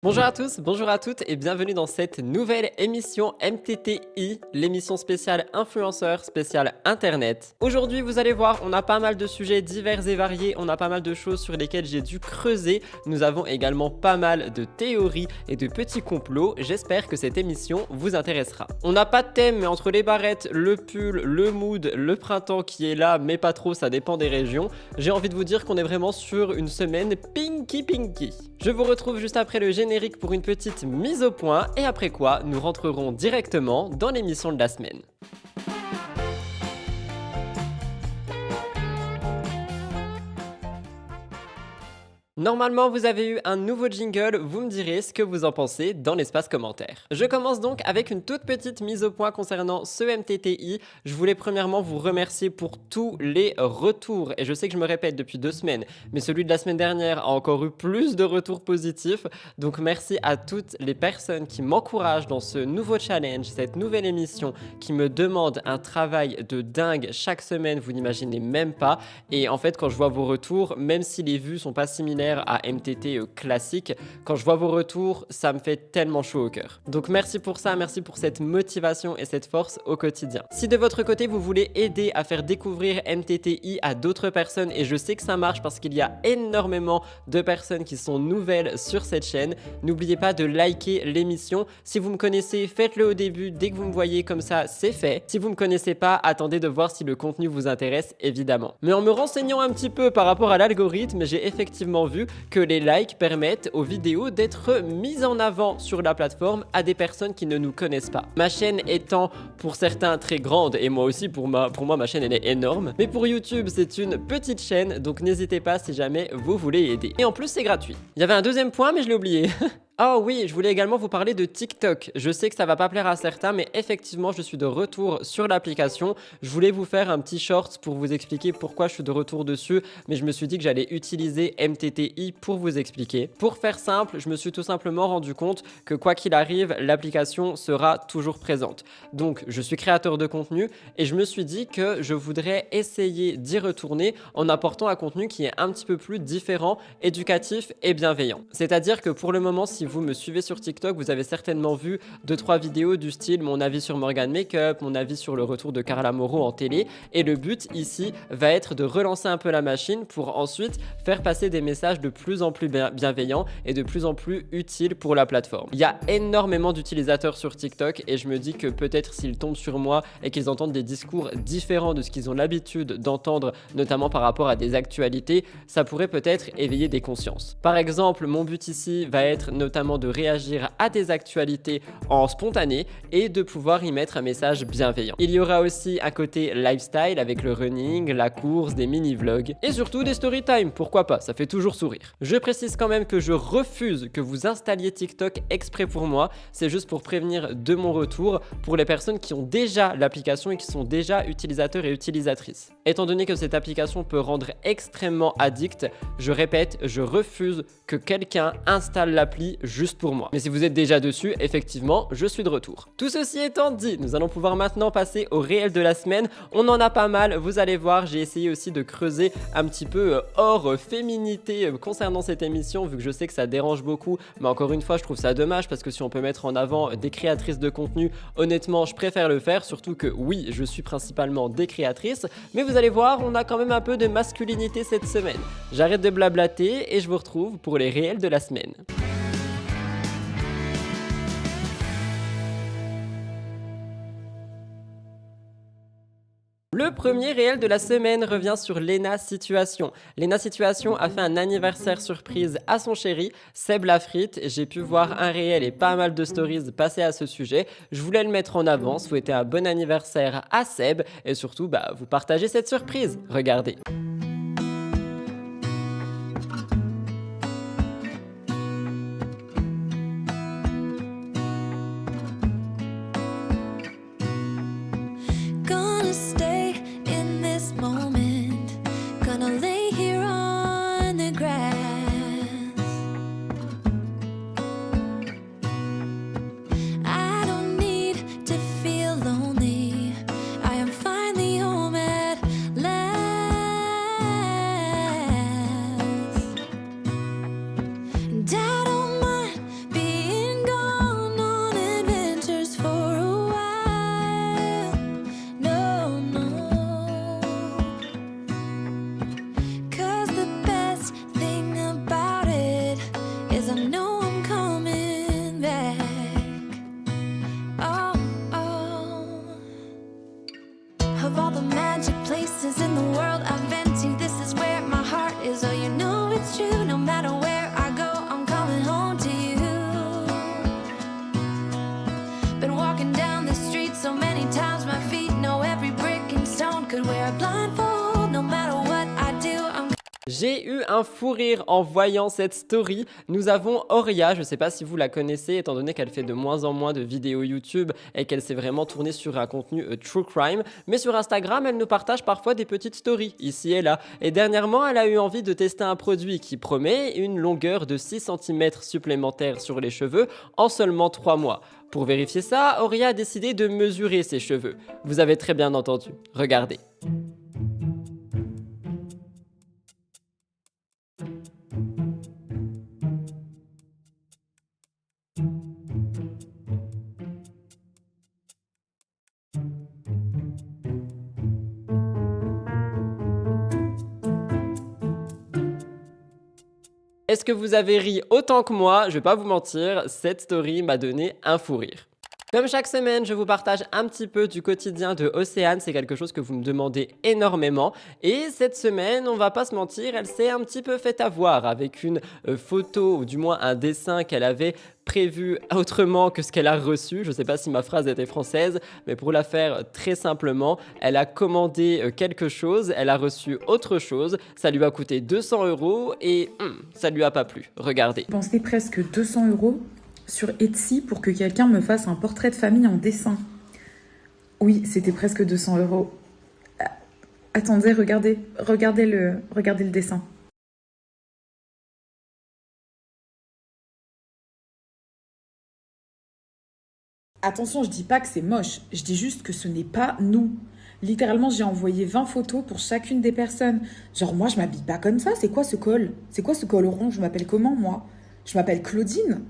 Bonjour à tous, bonjour à toutes et bienvenue dans cette nouvelle émission MTTI, l'émission spéciale influenceur, spéciale internet. Aujourd'hui, vous allez voir, on a pas mal de sujets divers et variés, on a pas mal de choses sur lesquelles j'ai dû creuser. Nous avons également pas mal de théories et de petits complots. J'espère que cette émission vous intéressera. On n'a pas de thème, mais entre les barrettes, le pull, le mood, le printemps qui est là, mais pas trop, ça dépend des régions, j'ai envie de vous dire qu'on est vraiment sur une semaine pinky. Je vous retrouve juste après le générique pour une petite mise au point et après quoi nous rentrerons directement dans l'émission de la semaine. Normalement, vous avez eu un nouveau jingle, vous me direz ce que vous en pensez dans l'espace commentaire. Je commence donc avec une toute petite mise au point concernant ce MTTI. Je voulais premièrement vous remercier pour tous les retours, et je sais que je me répète depuis 2 semaines, mais celui de la semaine dernière a encore eu plus de retours positifs, donc merci à toutes les personnes qui m'encouragent dans ce nouveau challenge, cette nouvelle émission qui me demande un travail de dingue chaque semaine, vous n'imaginez même pas, et en fait quand je vois vos retours, même si les vues sont pas similaires à MTT classique, quand je vois vos retours, ça me fait tellement chaud au cœur. Donc merci pour ça, merci pour cette motivation et cette force au quotidien. Si de votre côté vous voulez aider à faire découvrir MTTI à d'autres personnes, et je sais que ça marche parce qu'il y a énormément de personnes qui sont nouvelles sur cette chaîne, n'oubliez pas de liker l'émission. Si vous me connaissez, faites-le au début, dès que vous me voyez comme ça, c'est fait. Si vous me connaissez pas, attendez de voir si le contenu vous intéresse, évidemment. Mais en me renseignant un petit peu par rapport à l'algorithme, j'ai effectivement vu que les likes permettent aux vidéos d'être mises en avant sur la plateforme à des personnes qui ne nous connaissent pas. Ma chaîne étant pour certains très grande, et moi aussi pour moi ma chaîne elle est énorme, mais pour YouTube c'est une petite chaîne, donc n'hésitez pas si jamais vous voulez aider. Et en plus c'est gratuit. Il y avait un deuxième point mais je l'ai oublié. Oh oui, je voulais également vous parler de TikTok. Je sais que ça va pas plaire à certains, mais effectivement, je suis de retour sur l'application. Je voulais vous faire un petit short pour vous expliquer pourquoi je suis de retour dessus, mais je me suis dit que j'allais utiliser MTTI pour vous expliquer. Pour faire simple, je me suis tout simplement rendu compte que quoi qu'il arrive, l'application sera toujours présente. Donc, je suis créateur de contenu et je me suis dit que je voudrais essayer d'y retourner en apportant un contenu qui est un petit peu plus différent, éducatif et bienveillant. C'est-à-dire que pour le moment, si vous me suivez sur TikTok, vous avez certainement vu 2-3 vidéos du style mon avis sur Morgan Makeup, mon avis sur le retour de Carla Moreau en télé, et le but ici va être de relancer un peu la machine pour ensuite faire passer des messages de plus en plus bienveillants et de plus en plus utiles pour la plateforme. Il y a énormément d'utilisateurs sur TikTok et je me dis que peut-être s'ils tombent sur moi et qu'ils entendent des discours différents de ce qu'ils ont l'habitude d'entendre, notamment par rapport à des actualités, ça pourrait peut-être éveiller des consciences. Par exemple, mon but ici va être notamment de réagir à des actualités en spontané et de pouvoir y mettre un message bienveillant. Il y aura aussi un côté lifestyle avec le running, la course, des mini-vlogs et surtout des story time, pourquoi pas, ça fait toujours sourire. Je précise quand même que je refuse que vous installiez TikTok exprès pour moi, c'est juste pour prévenir de mon retour pour les personnes qui ont déjà l'application et qui sont déjà utilisateurs et utilisatrices. Étant donné que cette application peut rendre extrêmement addict, je répète, je refuse que quelqu'un installe l'appli juste pour moi. Mais si vous êtes déjà dessus, effectivement, je suis de retour. Tout ceci étant dit, nous allons pouvoir maintenant passer au réel de la semaine. On en a pas mal, vous allez voir, j'ai essayé aussi de creuser un petit peu hors féminité concernant cette émission, vu que je sais que ça dérange beaucoup, mais encore une fois, je trouve ça dommage parce que si on peut mettre en avant des créatrices de contenu, honnêtement, je préfère le faire, surtout que oui, je suis principalement des créatrices, mais vous allez voir, on a quand même un peu de masculinité cette semaine. J'arrête de blablater et je vous retrouve pour les réels de la semaine. Le premier réel de la semaine revient sur Léna Situation. Léna Situation a fait un anniversaire surprise à son chéri, Seb Lafrite. J'ai pu voir un réel et pas mal de stories passer à ce sujet. Je voulais le mettre en avant, souhaiter un bon anniversaire à Seb et surtout vous partager cette surprise. Regardez. Gonna stay in this moment. Gonna lay here on the grass. I don't need to feel lonely. I am finally home at last. un fou rire en voyant cette story. Nous avons Auria, je ne sais pas si vous la connaissez étant donné qu'elle fait de moins en moins de vidéos YouTube et qu'elle s'est vraiment tournée sur un contenu true crime, mais sur Instagram elle nous partage parfois des petites stories ici et là. Et dernièrement elle a eu envie de tester un produit qui promet une longueur de 6 cm supplémentaire sur les cheveux en seulement 3 mois. Pour vérifier ça, Auria a décidé de mesurer ses cheveux. Vous avez très bien entendu, regardez. Est-ce que vous avez ri autant que moi? Je vais pas vous mentir, cette story m'a donné un fou rire. Comme chaque semaine, je vous partage un petit peu du quotidien de Océane, c'est quelque chose que vous me demandez énormément. Et cette semaine, on va pas se mentir, elle s'est un petit peu fait avoir avec une photo, ou du moins un dessin qu'elle avait prévu autrement que ce qu'elle a reçu. Je sais pas si ma phrase était française, mais pour la faire très simplement, elle a commandé quelque chose, elle a reçu autre chose, ça lui a coûté 200 € et ça lui a pas plu. Regardez. J'ai dépensé presque 200 € sur Etsy pour que quelqu'un me fasse un portrait de famille en dessin. Oui, c'était presque 200 €. Attendez, regardez le dessin. Attention, je dis pas que c'est moche, je dis juste que ce n'est pas nous. Littéralement, j'ai envoyé 20 photos pour chacune des personnes. Genre, moi, je m'habille pas comme ça. C'est quoi ce col? C'est quoi ce col rond? Je m'appelle comment, moi? Je m'appelle Claudine.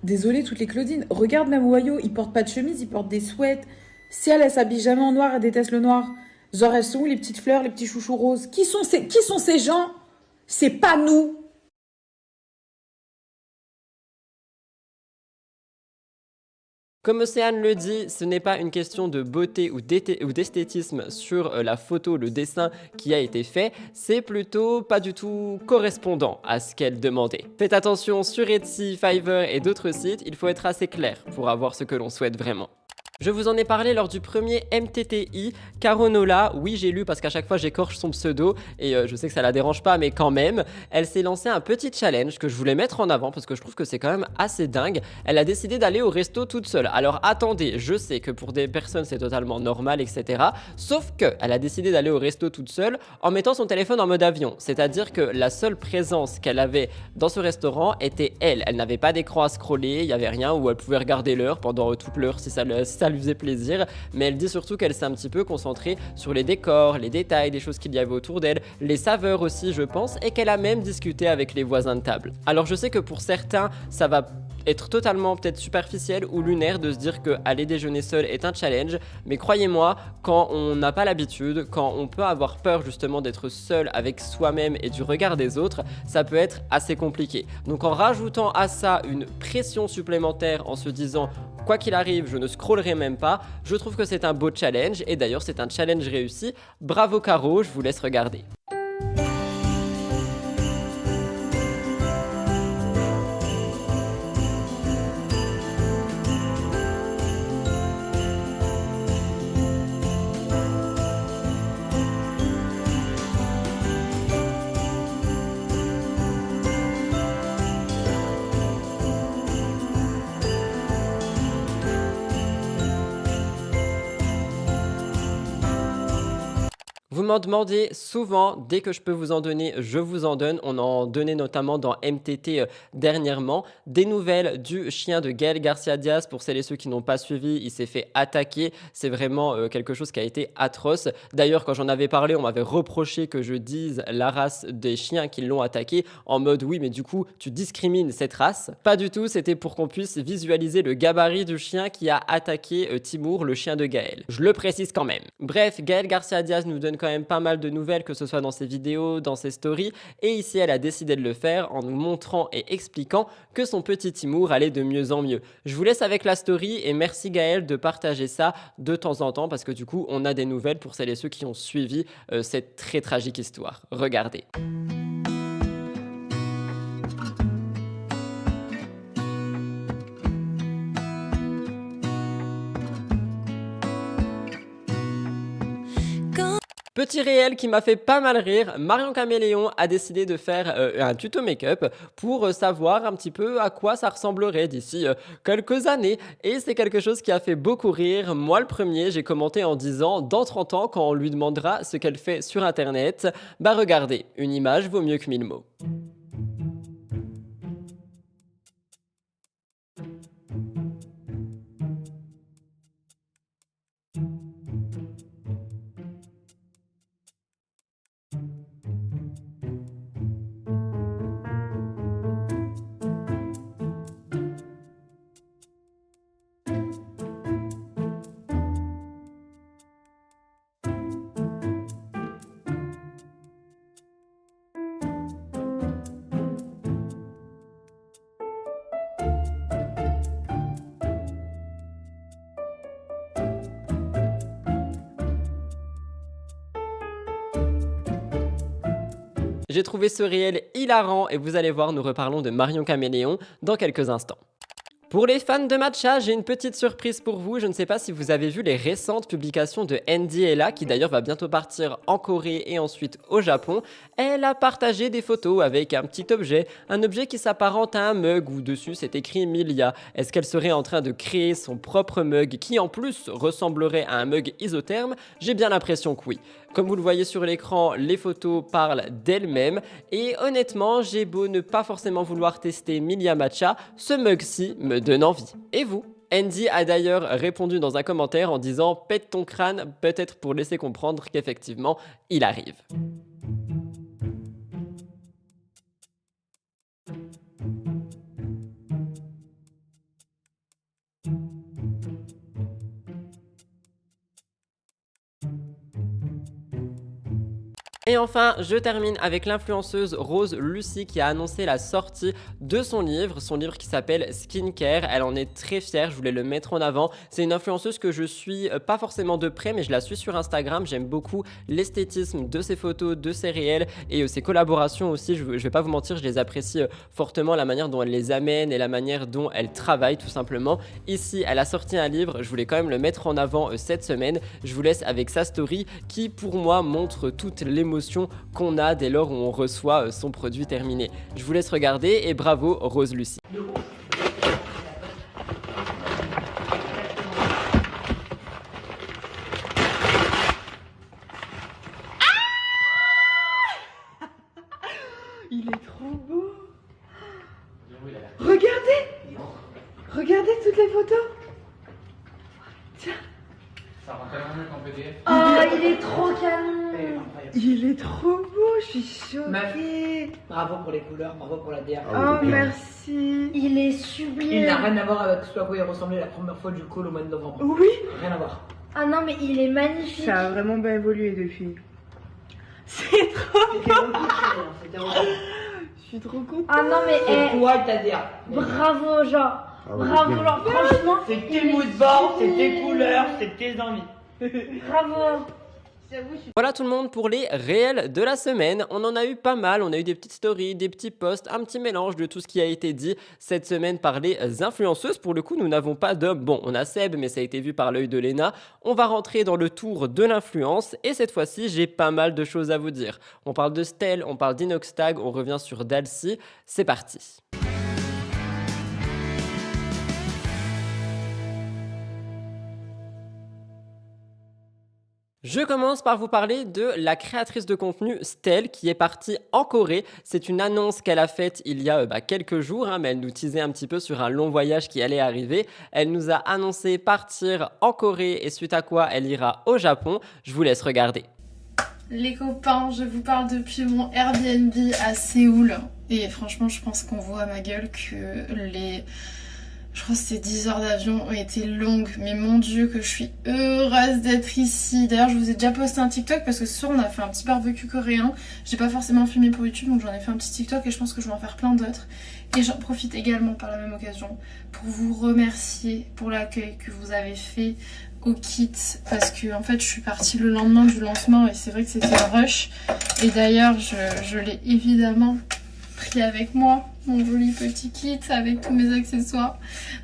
Désolée, toutes les Claudines. Regarde même Wayo, il porte pas de chemise, il porte des sweats. Si elle s'habille jamais en noir, elle déteste le noir. Genre, elles sont où les petites fleurs, les petits chouchous roses? Qui sont ces gens? C'est pas nous. Comme Océane le dit, ce n'est pas une question de beauté ou d'esthétisme sur la photo, le dessin qui a été fait, c'est plutôt pas du tout correspondant à ce qu'elle demandait. Faites attention sur Etsy, Fiverr et d'autres sites, il faut être assez clair pour avoir ce que l'on souhaite vraiment. Je vous en ai parlé lors du premier MTTI, Caronola, oui j'ai lu parce qu'à chaque fois j'écorche son pseudo et je sais que ça la dérange pas mais quand même, elle s'est lancée un petit challenge que je voulais mettre en avant parce que je trouve que c'est quand même assez dingue. Elle a décidé d'aller au resto toute seule. Alors attendez, je sais que pour des personnes c'est totalement normal etc. Sauf que elle a décidé d'aller au resto toute seule en mettant son téléphone en mode avion. C'est-à-dire que la seule présence qu'elle avait dans ce restaurant était elle. Elle n'avait pas d'écran à scroller, il n'y avait rien où elle pouvait regarder l'heure pendant toute l'heure si ça lui faisait plaisir, mais elle dit surtout qu'elle s'est un petit peu concentrée sur les décors, les détails, des choses qu'il y avait autour d'elle, les saveurs aussi je pense, et qu'elle a même discuté avec les voisins de table. Alors je sais que pour certains ça va être totalement peut-être superficiel ou lunaire de se dire que aller déjeuner seul est un challenge, mais croyez-moi, quand on n'a pas l'habitude, quand on peut avoir peur justement d'être seul avec soi-même et du regard des autres, ça peut être assez compliqué. Donc en rajoutant à ça une pression supplémentaire en se disant quoi qu'il arrive, je ne scrollerai même pas, je trouve que c'est un beau challenge et d'ailleurs c'est un challenge réussi. Bravo Caro, je vous laisse regarder. Vous m'en demandez souvent, dès que je peux vous en donner, je vous en donne. On en donnait notamment dans MTT dernièrement. Des nouvelles du chien de Gaël Garcia Diaz. Pour celles et ceux qui n'ont pas suivi, il s'est fait attaquer. C'est vraiment quelque chose qui a été atroce. D'ailleurs, quand j'en avais parlé, on m'avait reproché que je dise la race des chiens qui l'ont attaqué. En mode, oui, mais du coup, tu discrimines cette race. Pas du tout, c'était pour qu'on puisse visualiser le gabarit du chien qui a attaqué Timur, le chien de Gaël. Je le précise quand même. Bref, Gaël Garcia Diaz nous donne quand même pas mal de nouvelles, que ce soit dans ses vidéos, dans ses stories, et ici elle a décidé de le faire en nous montrant et expliquant que son petit Timur allait de mieux en mieux. Je vous laisse avec la story et merci Gaël de partager ça de temps en temps parce que du coup on a des nouvelles pour celles et ceux qui ont suivi cette très tragique histoire. Regardez. Petit réel qui m'a fait pas mal rire, Marion Caméléon a décidé de faire un tuto make-up pour savoir un petit peu à quoi ça ressemblerait d'ici quelques années. Et c'est quelque chose qui a fait beaucoup rire. Moi le premier, j'ai commenté en disant dans 30 ans quand on lui demandera ce qu'elle fait sur internet, bah regardez, une image vaut mieux que 1000 mots. J'ai trouvé ce réel hilarant et vous allez voir, nous reparlons de Marion Caméléon dans quelques instants. Pour les fans de matcha, j'ai une petite surprise pour vous. Je ne sais pas si vous avez vu les récentes publications de Andy Ella, qui d'ailleurs va bientôt partir en Corée et ensuite au Japon. Elle a partagé des photos avec un petit objet, un objet qui s'apparente à un mug où dessus c'est écrit Milia. Est-ce qu'elle serait en train de créer son propre mug qui en plus ressemblerait à un mug isotherme? J'ai bien l'impression que oui. Comme vous le voyez sur l'écran, les photos parlent d'elles-mêmes et honnêtement, j'ai beau ne pas forcément vouloir tester Milia Matcha, ce mug-ci me donne envie. Et vous? Andy a d'ailleurs répondu dans un commentaire en disant « Pète ton crâne », peut-être pour laisser comprendre qu'effectivement, il arrive. Et enfin, je termine avec l'influenceuse Rose Lucie qui a annoncé la sortie de son livre qui s'appelle Skincare. Elle en est très fière, je voulais le mettre en avant. C'est une influenceuse que je suis pas forcément de près, mais je la suis sur Instagram. J'aime beaucoup l'esthétisme de ses photos, de ses réels et ses collaborations aussi. Je vais pas vous mentir, je les apprécie fortement, la manière dont elle les amène et la manière dont elle travaille tout simplement. Ici, elle a sorti un livre, je voulais quand même le mettre en avant cette semaine. Je vous laisse avec sa story qui, pour moi, montre toute l'émotion qu'on a dès lors où on reçoit son produit terminé. Je vous laisse regarder et bravo Rose Lucie. Il est trop beau. Regardez toutes les photos. Tiens. Ça rend tellement mieux qu'en PDF. Oh, il est trop canon. Il est trop beau, je suis Meuf. choquée. Bravo pour les couleurs, bravo pour la DA. Oh, merci. Il est sublime. Il n'a rien à voir avec ce à quoi il ressemblait la première fois du call au mois de novembre. Oui. Rien à voir. Ah non, mais il est magnifique. Ça a vraiment bien évolué depuis. C'est trop beau. Je suis trop contente. Ah non, mais C'est toi et ta DA. bravo, genre. Bravo, genre, franchement. C'est tes moodboards, c'est tes couleurs, c'est tes envies. Bravo. Voilà tout le monde pour les réels de la semaine. On en a eu pas mal, on a eu des petites stories, des petits posts, un petit mélange de tout ce qui a été dit cette semaine par les influenceuses. Pour le coup, nous n'avons pas d'hommes. Bon, on a Seb, mais ça a été vu par l'œil de Léna. On va rentrer dans le tour de l'influence et cette fois-ci, j'ai pas mal de choses à vous dire. On parle de Stell, on parle d'Inoxtag, on revient sur Dalcy. C'est parti. Je commence par vous parler de la créatrice de contenu Stell qui est partie en Corée. C'est une annonce qu'elle a faite il y a quelques jours, mais elle nous teasait un petit peu sur un long voyage qui allait arriver. Elle nous a annoncé partir en Corée et suite à quoi elle ira au Japon. Je vous laisse regarder. Les copains, je vous parle depuis mon Airbnb à Séoul. Et franchement, je pense qu'on voit à ma gueule que je crois que ces 10 heures d'avion ont été longues, mais mon dieu que je suis heureuse d'être ici. D'ailleurs je vous ai déjà posté un TikTok parce que ce soir on a fait un petit barbecue coréen. J'ai pas forcément filmé pour YouTube donc j'en ai fait un petit TikTok et je pense que je vais en faire plein d'autres. Et j'en profite également par la même occasion pour vous remercier pour l'accueil que vous avez fait au kit parce que en fait je suis partie le lendemain du lancement et c'est vrai que c'était un rush. Et d'ailleurs je l'ai évidemment pris avec moi, mon joli petit kit avec tous mes accessoires.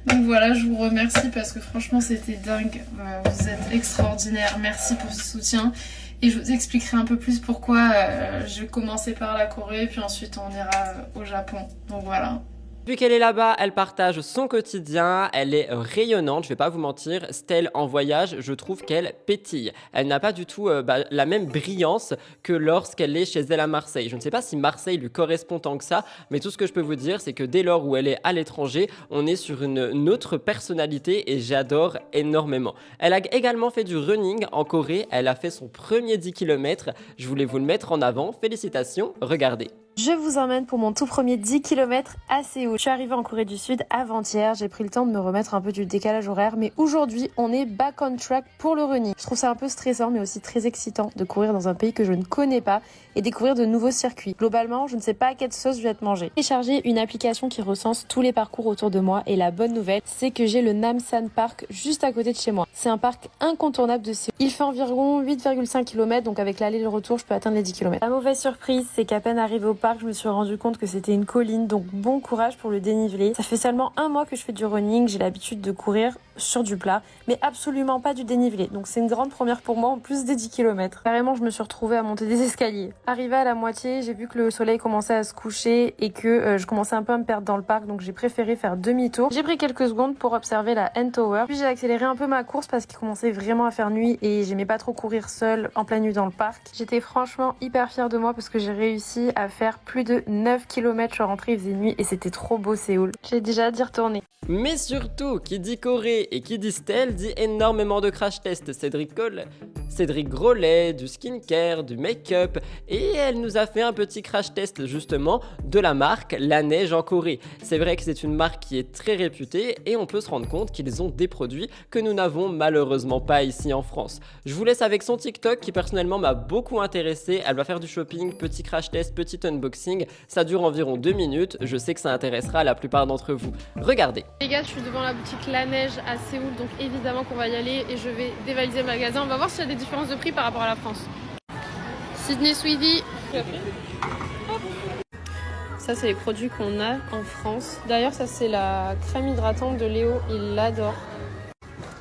Donc voilà, je vous remercie parce que franchement c'était dingue. Vous êtes extraordinaire. Merci pour ce soutien. et je vous expliquerai un peu plus pourquoi je vais commencer par la Corée puis ensuite on ira au Japon. Donc voilà. Vu qu'elle est là-bas, elle partage son quotidien, elle est rayonnante, je vais pas vous mentir. Stell en voyage, je trouve qu'elle pétille. Elle n'a pas du tout la même brillance que lorsqu'elle est chez elle à Marseille. Je ne sais pas si Marseille lui correspond tant que ça, mais tout ce que je peux vous dire, c'est que dès lors où elle est à l'étranger, on est sur une autre personnalité et j'adore énormément. Elle a également fait du running en Corée, elle a fait son premier 10 km. Je voulais vous le mettre en avant, félicitations, regardez. Je vous emmène pour mon tout premier 10 km à Séoul. Je suis arrivée en Corée du Sud avant-hier, j'ai pris le temps de me remettre un peu du décalage horaire, mais aujourd'hui on est back on track pour le running. Je trouve ça un peu stressant mais aussi très excitant de courir dans un pays que je ne connais pas et découvrir de nouveaux circuits. Globalement, je ne sais pas à quelle sauce je vais être mangée. J'ai téléchargé une application qui recense tous les parcours autour de moi et la bonne nouvelle, c'est que j'ai le Namsan Park juste à côté de chez moi. C'est un parc incontournable de Séoul. Il fait environ 8,5 km, donc avec l'aller et le retour, je peux atteindre les 10 km. La mauvaise surprise, c'est qu'à peine arrivé au parc, je me suis rendu compte que c'était une colline, donc bon courage pour le dénivelé. Ça fait seulement 1 mois que je fais du running, j'ai l'habitude de courir sur du plat, mais absolument pas du dénivelé. Donc c'est une grande première pour moi en plus des 10 km. Carrément, je me suis retrouvée à monter des escaliers. Arrivée à la moitié, j'ai vu que le soleil commençait à se coucher et que je commençais un peu à me perdre dans le parc, donc j'ai préféré faire demi-tour. J'ai pris quelques secondes pour observer la N Tower, puis j'ai accéléré un peu ma course parce qu'il commençait vraiment à faire nuit et j'aimais pas trop courir seule en pleine nuit dans le parc. J'étais franchement hyper fière de moi parce que j'ai réussi à faire plus de 9 km. Je suis rentrée, il faisait nuit et c'était trop beau Séoul. J'ai déjà hâte d'y retourner. Mais surtout, qui dit Corée et qui dit Stell dit énormément de crash tests. Cédric Grolet, du skincare, du make-up, et elle nous a fait un petit crash test justement de la marque La Neige en Corée. C'est vrai que c'est une marque qui est très réputée et on peut se rendre compte qu'ils ont des produits que nous n'avons malheureusement pas ici en France. Je vous laisse avec son TikTok qui personnellement m'a beaucoup intéressé. Elle va faire du shopping, petit crash test, petit unboxing. Ça dure environ 2 minutes. Je sais que ça intéressera la plupart d'entre vous. Regardez. Les gars, je suis devant la boutique La Neige à Séoul, donc évidemment qu'on va y aller et je vais dévaliser le magasin. On va voir s'il y a des différences de prix par rapport à la France. Sydney Sweetie. Ça, c'est les produits qu'on a en France. D'ailleurs, ça, c'est la crème hydratante de Léo. Il l'adore.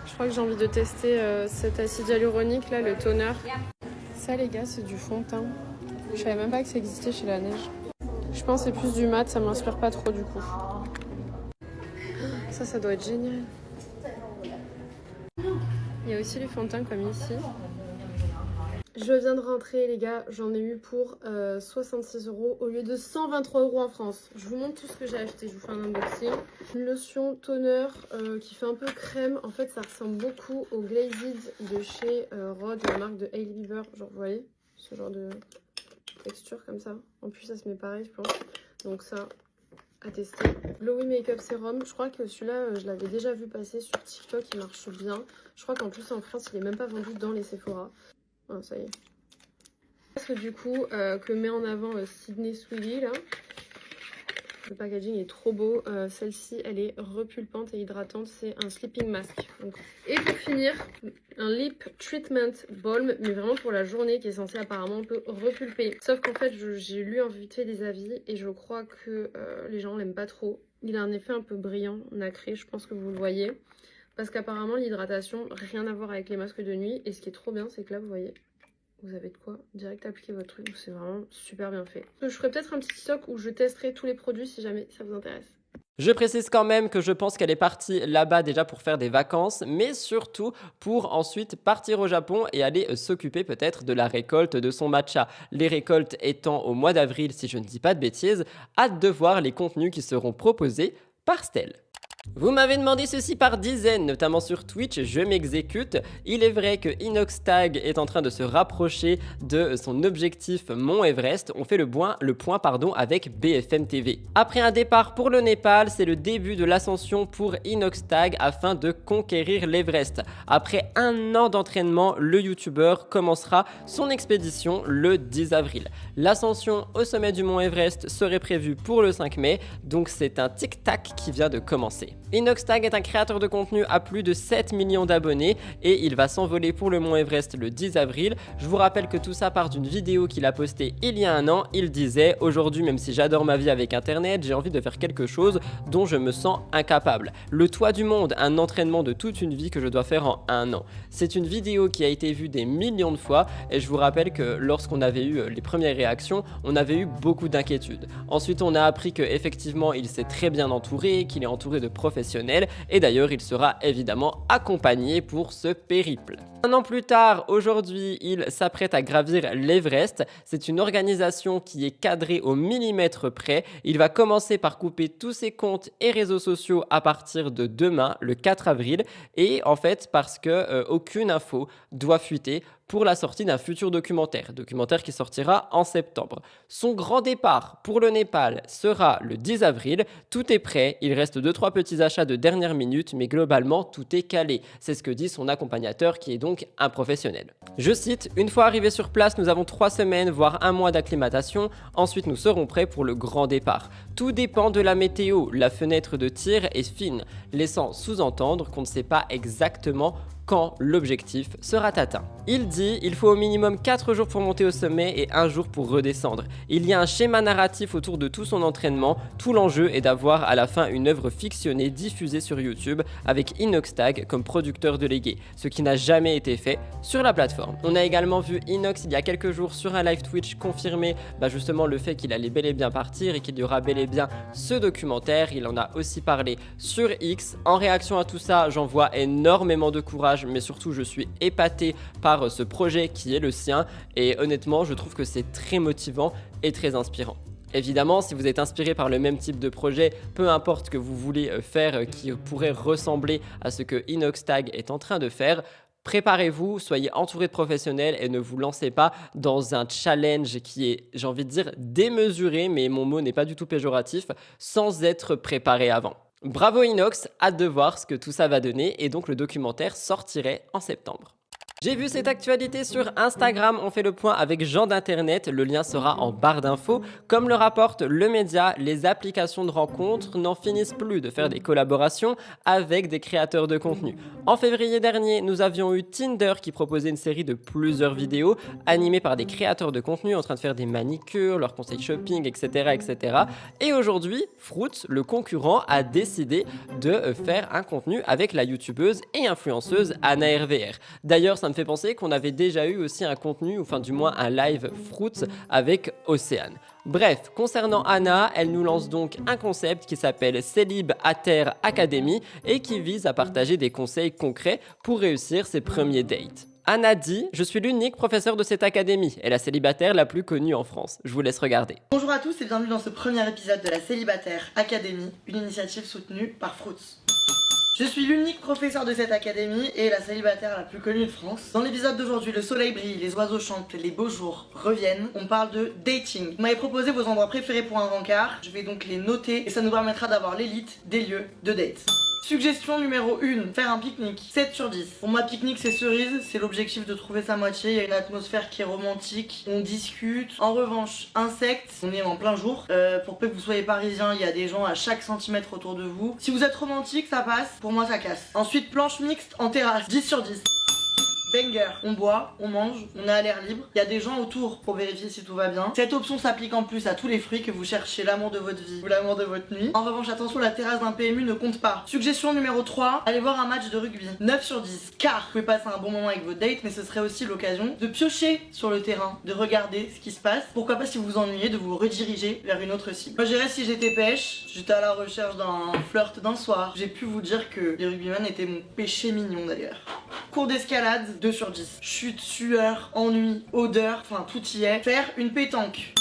Je crois que j'ai envie de tester cet acide hyaluronique, là, le toner. Ça, les gars, c'est du fond de teint. Je savais même pas que ça existait chez La Neige. Je pense que c'est plus du mat, ça m'inspire pas trop du coup. Ça doit être génial. Il y a aussi les fonds de teint comme ici. Je viens de rentrer les gars, j'en ai eu pour 66 € au lieu de 123 € en France. Je vous montre tout ce que j'ai acheté, je vous fais un unboxing. Une lotion toner qui fait un peu crème. En fait ça ressemble beaucoup au Glazed de chez Rhode, la marque de Hailey Bieber. Genre vous voyez, ce genre de texture comme ça. En plus ça se met pareil je pense. Donc ça... à tester. Glowy Makeup Serum, je crois que celui-là, je l'avais déjà vu passer sur TikTok, il marche bien. Je crois qu'en plus en France, il est même pas vendu dans les Sephora. Ah, ça y est. Parce que du coup, que met en avant Sydney Sweetie, là. Le packaging est trop beau. Celle-ci, elle est repulpante et hydratante. C'est un sleeping mask. Donc. Et pour finir, un lip treatment balm, mais vraiment pour la journée, qui est censé apparemment un peu repulper. Sauf qu'en fait, j'ai lu en vite fait des avis et je crois que les gens l'aiment pas trop. Il a un effet un peu brillant, nacré, je pense que vous le voyez. Parce qu'apparemment, l'hydratation, rien à voir avec les masques de nuit. Et ce qui est trop bien, c'est que là, vous voyez... vous avez de quoi direct appliquer votre truc, c'est vraiment super bien fait. Je ferai peut-être un petit TikTok où je testerai tous les produits si jamais ça vous intéresse. Je précise quand même que je pense qu'elle est partie là-bas déjà pour faire des vacances, mais surtout pour ensuite partir au Japon et aller s'occuper peut-être de la récolte de son matcha. Les récoltes étant au mois d'avril, si je ne dis pas de bêtises, hâte de voir les contenus qui seront proposés par Stell. Vous m'avez demandé ceci par dizaines, notamment sur Twitch, je m'exécute. Il est vrai que Inoxtag est en train de se rapprocher de son objectif Mont Everest. On fait le point avec BFM TV. Après un départ pour le Népal, c'est le début de l'ascension pour Inoxtag afin de conquérir l'Everest. Après 1 an d'entraînement, le youtubeur commencera son expédition le 10 avril. L'ascension au sommet du Mont Everest serait prévue pour le 5 mai, donc c'est un tic-tac qui vient de commencer. Inoxtag est un créateur de contenu à plus de 7 millions d'abonnés et il va s'envoler pour le mont Everest le 10 avril. Je vous rappelle que tout ça part d'une vidéo qu'il a postée il y a un an. Il disait « Aujourd'hui, même si j'adore ma vie avec internet, j'ai envie de faire quelque chose dont je me sens incapable. Le toit du monde, un entraînement de toute une vie que je dois faire en un an. » C'est une vidéo qui a été vue des millions de fois et je vous rappelle que lorsqu'on avait eu les premières réactions, on avait eu beaucoup d'inquiétudes. Ensuite, on a appris qu'effectivement, il s'est très bien entouré, qu'il est entouré de professionnels et d'ailleurs il sera évidemment accompagné pour ce périple. Un an plus tard, aujourd'hui, il s'apprête à gravir l'Everest. C'est une organisation qui est cadrée au millimètre près. Il va commencer par couper tous ses comptes et réseaux sociaux à partir de demain, le 4 avril. Et en fait, parce que aucune info doit fuiter pour la sortie d'un futur documentaire qui sortira en septembre. Son grand départ pour le Népal sera le 10 avril. Tout est prêt, il reste 2-3 petits achats de dernière minute, mais globalement, tout est calé. C'est ce que dit son accompagnateur qui est donc un professionnel. Je cite, « Une fois arrivé sur place, nous avons 3 semaines, voire 1 mois d'acclimatation. Ensuite, nous serons prêts pour le grand départ. Tout dépend de la météo. La fenêtre de tir est fine, laissant sous-entendre qu'on ne sait pas exactement quand l'objectif sera atteint. » Il dit « Il faut au minimum 4 jours pour monter au sommet et 1 jour pour redescendre. Il y a un schéma narratif autour de tout son entraînement. Tout l'enjeu est d'avoir à la fin une œuvre fictionnée diffusée sur YouTube avec Inoxtag comme producteur délégué, ce qui n'a jamais été fait sur la plateforme. » On a également vu Inox il y a quelques jours sur un live Twitch confirmer justement le fait qu'il allait bel et bien partir et qu'il y aura bel et bien ce documentaire. Il en a aussi parlé sur X. En réaction à tout ça, j'en vois énormément de courage, mais surtout je suis épaté par ce projet qui est le sien et honnêtement je trouve que c'est très motivant et très inspirant. Évidemment, si vous êtes inspiré par le même type de projet, peu importe ce que vous voulez faire qui pourrait ressembler à ce que Inoxtag est en train de faire, préparez-vous, soyez entouré de professionnels et ne vous lancez pas dans un challenge qui est, j'ai envie de dire, démesuré, mais mon mot n'est pas du tout péjoratif, sans être préparé avant. Bravo Inox, hâte de voir ce que tout ça va donner et donc le documentaire sortirait en septembre. J'ai vu cette actualité sur Instagram, on fait le point avec Jean d'Internet, le lien sera en barre d'infos. Comme le rapporte le média, les applications de rencontres n'en finissent plus de faire des collaborations avec des créateurs de contenu. En février dernier, nous avions eu Tinder qui proposait une série de plusieurs vidéos animées par des créateurs de contenu en train de faire des manicures, leurs conseils shopping, etc. etc. Et aujourd'hui, Fruitz, le concurrent, a décidé de faire un contenu avec la youtubeuse et influenceuse Anna RVR. D'ailleurs, ça me fait penser qu'on avait déjà eu aussi un contenu, enfin du moins un live Fruitz avec Océane. Bref, concernant Anna, elle nous lance donc un concept qui s'appelle Célibataire Academy et qui vise à partager des conseils concrets pour réussir ses premiers dates. Anna dit « Je suis l'unique professeur de cette académie et la célibataire la plus connue en France. » Je vous laisse regarder. Bonjour à tous et bienvenue dans ce premier épisode de la Célibataire Academy, une initiative soutenue par Fruitz. Je suis l'unique professeur de cette académie et la célibataire la plus connue de France. Dans l'épisode d'aujourd'hui, le soleil brille, les oiseaux chantent, les beaux jours reviennent. On parle de dating. Vous m'avez proposé vos endroits préférés pour un rencard. Je vais donc les noter et ça nous permettra d'avoir l'élite des lieux de date. Suggestion numéro 1, faire un pique-nique. 7 sur 10. Pour moi, pique-nique c'est cerise, c'est l'objectif de trouver sa moitié. Il y a une atmosphère qui est romantique, on discute. En revanche, insectes, on est en plein jour. Pour peu que vous soyez parisien, il y a des gens à chaque centimètre autour de vous. Si vous êtes romantique, ça passe. Pour moi, ça casse. Ensuite, planche mixte en terrasse. 10 sur 10. Banger, on boit, on mange, on est à l'air libre. Il y a des gens autour pour vérifier si tout va bien. Cette option s'applique en plus à tous les fruits que vous cherchez l'amour de votre vie ou l'amour de votre nuit. En revanche, attention, la terrasse d'un PMU ne compte pas. Suggestion numéro 3, allez voir un match de rugby. 9 sur 10, car vous pouvez passer un bon moment avec votre date, mais ce serait aussi l'occasion de piocher sur le terrain, de regarder ce qui se passe. Pourquoi pas, si vous vous ennuyez, de vous rediriger vers une autre cible. Moi, je dirais, si j'étais pêche, j'étais à la recherche d'un flirt d'un soir. J'ai pu vous dire que les rugbymen étaient mon péché mignon d'ailleurs. Cours d'escalade, 2 sur 10. Chute, sueur, ennui, odeur, enfin tout y est. Faire une pétanque.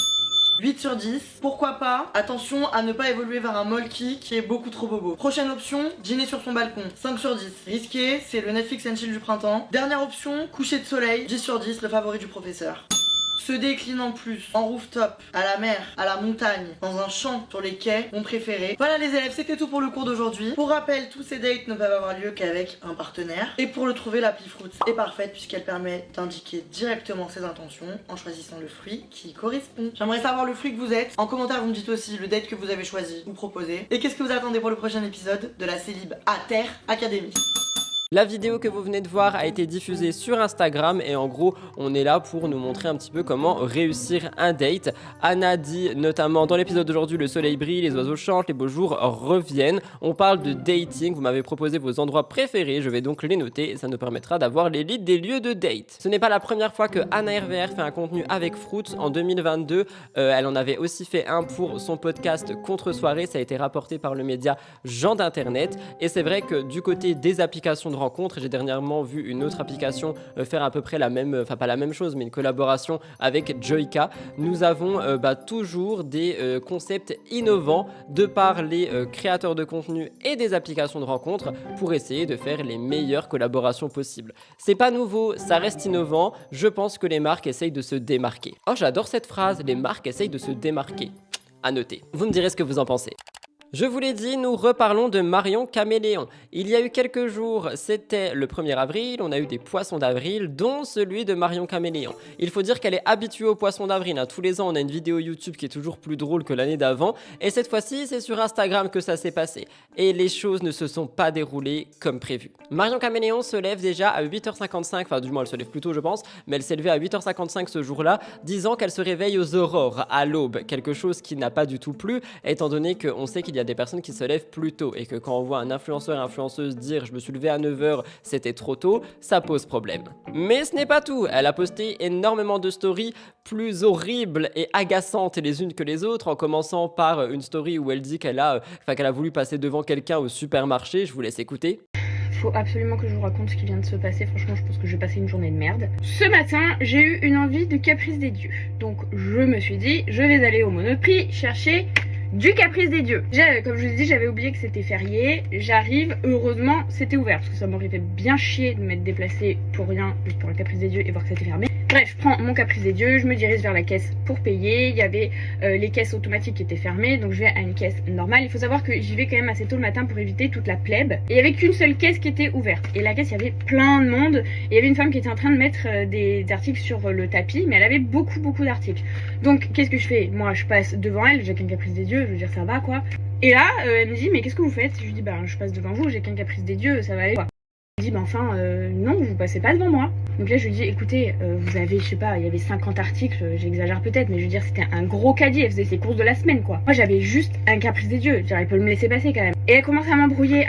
8 sur 10. Pourquoi pas? Attention à ne pas évoluer vers un molki qui est beaucoup trop bobo. Prochaine option, dîner sur son balcon. 5 sur 10. Risqué, c'est le Netflix and chill du printemps. Dernière option, coucher de soleil. 10 sur 10, le favori du professeur. se décline en plus en rooftop, à la mer, à la montagne, dans un champ, sur les quais, mon préféré. Voilà les élèves, c'était tout pour le cours d'aujourd'hui. Pour rappel, tous ces dates ne peuvent avoir lieu qu'avec un partenaire. Et pour le trouver, l'appli Fruits est parfaite puisqu'elle permet d'indiquer directement ses intentions en choisissant le fruit qui correspond. J'aimerais savoir le fruit que vous êtes. En commentaire, vous me dites aussi le date que vous avez choisi ou proposé. Et qu'est-ce que vous attendez pour le prochain épisode de la Célib à Terre Academy. La vidéo que vous venez de voir a été diffusée sur Instagram et en gros on est là pour nous montrer un petit peu comment réussir un date. Anna dit notamment dans l'épisode d'aujourd'hui: le soleil brille, les oiseaux chantent, les beaux jours reviennent. On parle de dating, vous m'avez proposé vos endroits préférés, je vais donc les noter et ça nous permettra d'avoir les listes des lieux de date. Ce n'est pas la première fois que Anna RVR fait un contenu avec Fruits. En 2022, elle en avait aussi fait un pour son podcast Contre Soirée, ça a été rapporté par le média Gens d'Internet et c'est vrai que du côté des applications de rencontres, j'ai dernièrement vu une autre application faire à peu près la même, enfin pas la même chose, mais une collaboration avec Joyka. Nous avons toujours des concepts innovants de par les créateurs de contenu et des applications de rencontres pour essayer de faire les meilleures collaborations possibles. C'est pas nouveau, ça reste innovant, je pense que les marques essayent de se démarquer. Oh, j'adore cette phrase, les marques essayent de se démarquer. À noter. Vous me direz ce que vous en pensez. Je vous l'ai dit, nous reparlons de Marion Caméléon. Il y a eu quelques jours, c'était le 1er avril, on a eu des poissons d'avril, dont celui de Marion Caméléon. Il faut dire qu'elle est habituée aux poissons d'avril, tous les ans on a une vidéo YouTube qui est toujours plus drôle que l'année d'avant, et cette fois-ci c'est sur Instagram que ça s'est passé. Et les choses ne se sont pas déroulées comme prévu. Marion Caméléon se lève déjà à 8h55, enfin du moins elle se lève plus tôt je pense, mais elle s'est levée à 8h55 ce jour-là, disant qu'elle se réveille aux aurores, à l'aube, quelque chose qui n'a pas du tout plu, étant donné qu'on sait qu'il y a des personnes qui se lèvent plus tôt et que quand on voit un influenceur et influenceuse dire je me suis levé à 9h, c'était trop tôt, ça pose problème. Mais ce n'est pas tout, elle a posté énormément de stories plus horribles et agaçantes les unes que les autres, en commençant par une story où elle dit qu'elle a voulu passer devant quelqu'un au supermarché, je vous laisse écouter. Faut absolument que je vous raconte ce qui vient de se passer, franchement je pense que je vais passer une journée de merde. Ce matin, j'ai eu une envie de caprice des dieux. Donc je me suis dit, je vais aller au Monoprix chercher du caprice des dieux. Comme je vous ai dit, j'avais oublié que c'était férié. J'arrive, heureusement c'était ouvert, parce que ça m'aurait fait bien chier de m'être déplacée pour rien, juste pour le caprice des dieux et voir que c'était fermé. Bref, je prends mon caprice des dieux, je me dirige vers la caisse pour payer. Il y avait les caisses automatiques qui étaient fermées, donc je vais à une caisse normale. Il faut savoir que j'y vais quand même assez tôt le matin pour éviter toute la plèbe. Et il y avait qu'une seule caisse qui était ouverte. Et la caisse, il y avait plein de monde. Et il y avait une femme qui était en train de mettre des articles sur le tapis, mais elle avait beaucoup d'articles. Donc qu'est-ce que je fais? Moi, je passe devant elle, j'ai qu'un caprice des dieux, je veux dire ça va quoi. Et là, elle me dit mais qu'est-ce que vous faites? Je lui dis je passe devant vous, j'ai qu'un caprice des dieux, ça va aller quoi. Elle me dit enfin non, vous passez pas devant moi. Donc là je lui dis écoutez, vous avez je sais pas, il y avait 50 articles, j'exagère peut-être, mais je veux dire c'était un gros caddie, elle faisait ses courses de la semaine quoi. Moi j'avais juste un caprice des dieux, je veux dire, elle peut me laisser passer quand même. Et elle commence à m'embrouiller,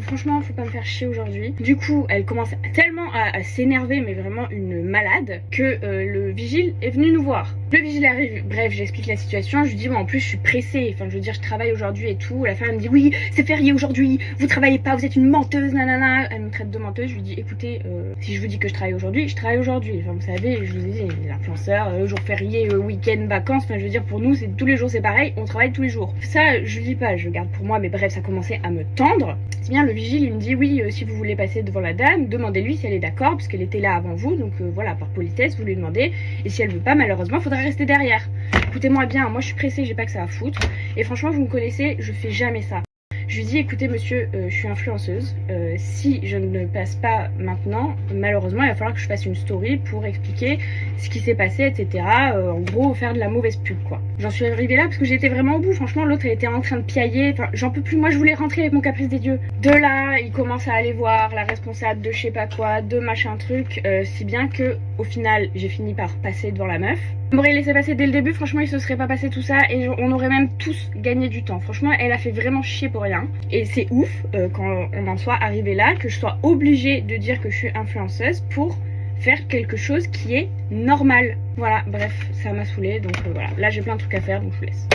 franchement faut pas me faire chier aujourd'hui. Du coup elle commence tellement à s'énerver, mais vraiment une malade, que le vigile est venu nous voir. Le vigile arrive, bref j'explique la situation, je lui dis bon en plus je suis pressée, enfin je veux dire je travaille aujourd'hui et tout. La femme elle me dit oui c'est férié aujourd'hui, vous travaillez pas, vous êtes une menteuse nanana. Elle me traite de menteuse, je lui dis écoutez si je vous dis que je travaille aujourd'hui, je travaille aujourd'hui. Enfin vous savez, je vous ai dit l'influenceur, jour férié, week-end, vacances, enfin je veux dire pour nous c'est tous les jours c'est pareil, on travaille tous les jours. Ça je lui dis pas, je garde pour moi, mais bref ça commençait à me tendre. C'est bien le vigile il me dit oui si vous voulez passer devant la dame, demandez-lui si elle est d'accord puisqu'elle était là avant vous, donc voilà par politesse vous lui demandez, et si elle veut pas malheureusement faudra rester derrière. Écoutez-moi bien, moi je suis pressée, j'ai pas que ça à foutre, et franchement vous me connaissez, je fais jamais ça. Je lui dis écoutez monsieur, je suis influenceuse, si je ne passe pas maintenant, malheureusement il va falloir que je fasse une story pour expliquer ce qui s'est passé, etc. En gros faire de la mauvaise pub quoi. J'en suis arrivée là parce que j'étais vraiment au bout, franchement l'autre elle était en train de piailler, enfin j'en peux plus, moi je voulais rentrer avec mon caprice des dieux. De là il commence à aller voir la responsable de je sais pas quoi, de machin truc, si bien que au final j'ai fini par passer devant la meuf. On m'aurait laissé passer dès le début, franchement il se serait pas passé tout ça et on aurait même tous gagné du temps. Franchement elle a fait vraiment chier pour rien. Et c'est ouf quand on en soit arrivé là, que je sois obligée de dire que je suis influenceuse pour faire quelque chose qui est normal. Voilà, bref, ça m'a saoulée, donc voilà. Là j'ai plein de trucs à faire, donc je vous laisse.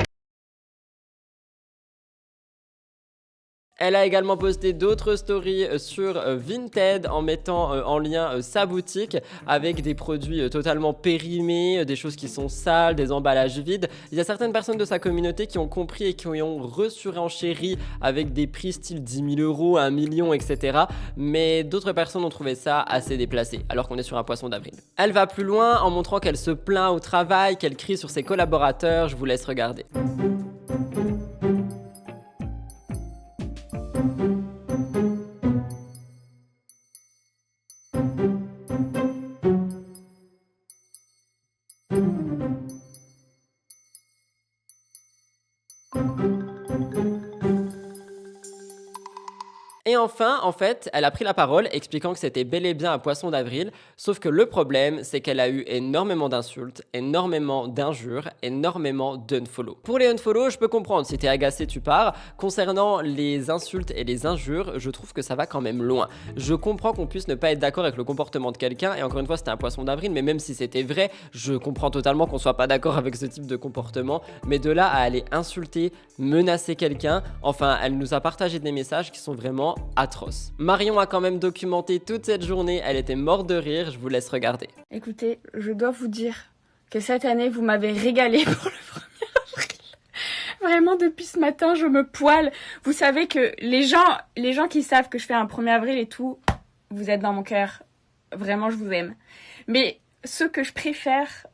Elle a également posté d'autres stories sur Vinted en mettant en lien sa boutique avec des produits totalement périmés, des choses qui sont sales, des emballages vides. Il y a certaines personnes de sa communauté qui ont compris et qui ont resurenchéri avec des prix style 10 000 euros, 1 million, etc. Mais d'autres personnes ont trouvé ça assez déplacé, alors qu'on est sur un poisson d'avril. Elle va plus loin en montrant qu'elle se plaint au travail, qu'elle crie sur ses collaborateurs. Je vous laisse regarder. Et enfin, en fait, elle a pris la parole expliquant que c'était bel et bien un poisson d'avril, sauf que le problème, c'est qu'elle a eu énormément d'insultes, énormément d'injures, énormément d'unfollow. Pour les unfollow, je peux comprendre, si t'es agacé, tu pars. Concernant les insultes et les injures, je trouve que ça va quand même loin. Je comprends qu'on puisse ne pas être d'accord avec le comportement de quelqu'un, et encore une fois, c'était un poisson d'avril, mais même si c'était vrai, je comprends totalement qu'on soit pas d'accord avec ce type de comportement, mais de là à aller insulter, menacer quelqu'un, enfin, elle nous a partagé des messages qui sont vraiment atroce. Marion a quand même documenté toute cette journée, elle était morte de rire, je vous laisse regarder. Écoutez, je dois vous dire que cette année, vous m'avez régalé pour le 1er avril. Vraiment, depuis ce matin, je me poile. Vous savez que les gens qui savent que je fais un 1er avril et tout, vous êtes dans mon cœur. Vraiment, je vous aime. Mais ce que je préfère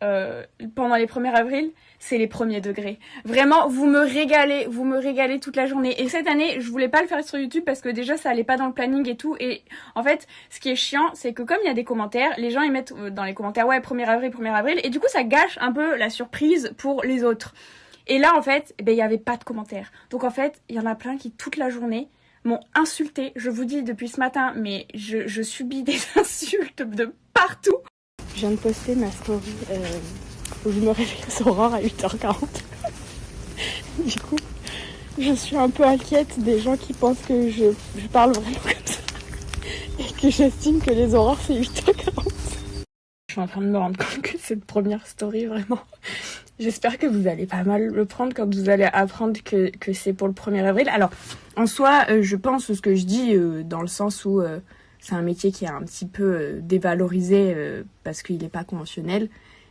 pendant les 1er avril, c'est les premiers degrés. Vraiment, vous me régalez toute la journée. Et cette année, je voulais pas le faire sur YouTube parce que déjà, ça allait pas dans le planning et tout. Et en fait, ce qui est chiant, c'est que comme il y a des commentaires, les gens ils mettent dans les commentaires, ouais, 1er avril, et du coup, ça gâche un peu la surprise pour les autres. Et là, en fait, il y avait pas de commentaires. Donc en fait, il y en a plein qui, toute la journée, m'ont insulté. Je vous dis, depuis ce matin, mais je subis des insultes de partout. Je viens de poster ma story où je me réveille aux aurores à 8h40. Du coup, je suis un peu inquiète des gens qui pensent que je parle vraiment comme ça. Et que j'estime que les aurores, c'est 8h40. Je suis en train de me rendre compte que cette première story, vraiment... J'espère que vous allez pas mal le prendre quand vous allez apprendre que c'est pour le 1er avril. Alors, en soi, je pense ce que je dis dans le sens où... c'est un métier qui est un petit peu dévalorisé parce qu'il n'est pas conventionnel.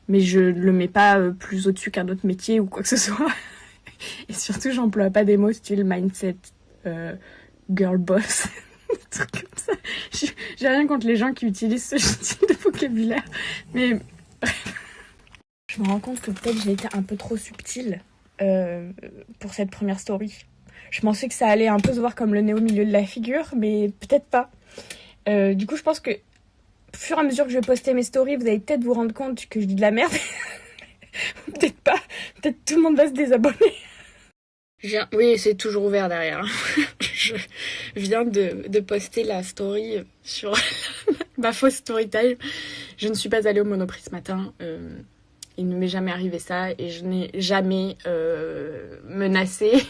Mais je ne le mets pas plus au-dessus qu'un autre métier ou quoi que ce soit. Et surtout, j'emploie pas des mots style mindset, girl boss, des trucs comme ça. J'ai rien contre les gens qui utilisent ce style de vocabulaire. Mais bref. Je me rends compte que peut-être j'ai été un peu trop subtile pour cette première story. Je pensais que ça allait un peu se voir comme le nez au milieu de la figure, mais peut-être pas. Du coup, je pense que au fur et à mesure que je vais poster mes stories, vous allez peut-être vous rendre compte que je dis de la merde. Peut-être pas. Peut-être tout le monde va se désabonner. Oui, c'est toujours ouvert derrière. Je viens de poster la story sur ma fausse story time. Je ne suis pas allée au Monoprix ce matin. Il ne m'est jamais arrivé ça et je n'ai jamais menacé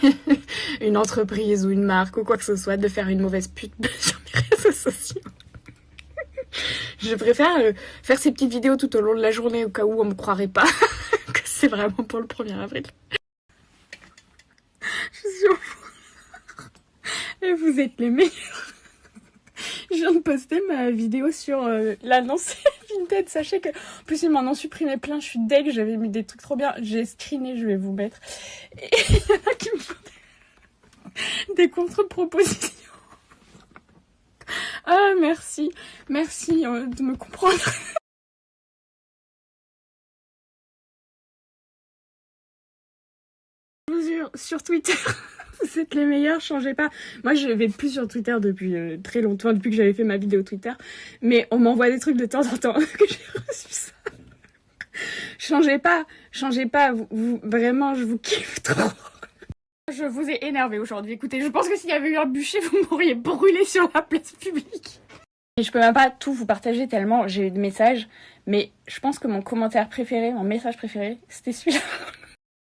une entreprise ou une marque ou quoi que ce soit de faire une mauvaise pute sur mes réseaux sociaux. Je préfère faire ces petites vidéos tout au long de la journée au cas où on me croirait pas que c'est vraiment pour le 1er avril. Je suis au fond. Et vous êtes les meilleurs. Je viens de poster ma vidéo sur l'annonce Vinted. Sachez que, en plus, ils m'en ont supprimé plein. Je suis deg, j'avais mis des trucs trop bien. J'ai screené, je vais vous mettre. Et il y en a qui me font des contre-propositions. Ah, merci. Merci de me comprendre. Sur Twitter, vous êtes les meilleurs, changez pas. Moi, je vais plus sur Twitter depuis très longtemps, depuis que j'avais fait ma vidéo Twitter. Mais on m'envoie des trucs de temps en temps que j'ai reçu ça. Changez pas. Vous, vraiment, je vous kiffe trop. Je vous ai énervé aujourd'hui. Écoutez, je pense que s'il y avait eu un bûcher, vous m'auriez brûlé sur la place publique. Et je peux même pas tout vous partager tellement j'ai eu de messages. Mais je pense que mon message préféré, c'était celui-là.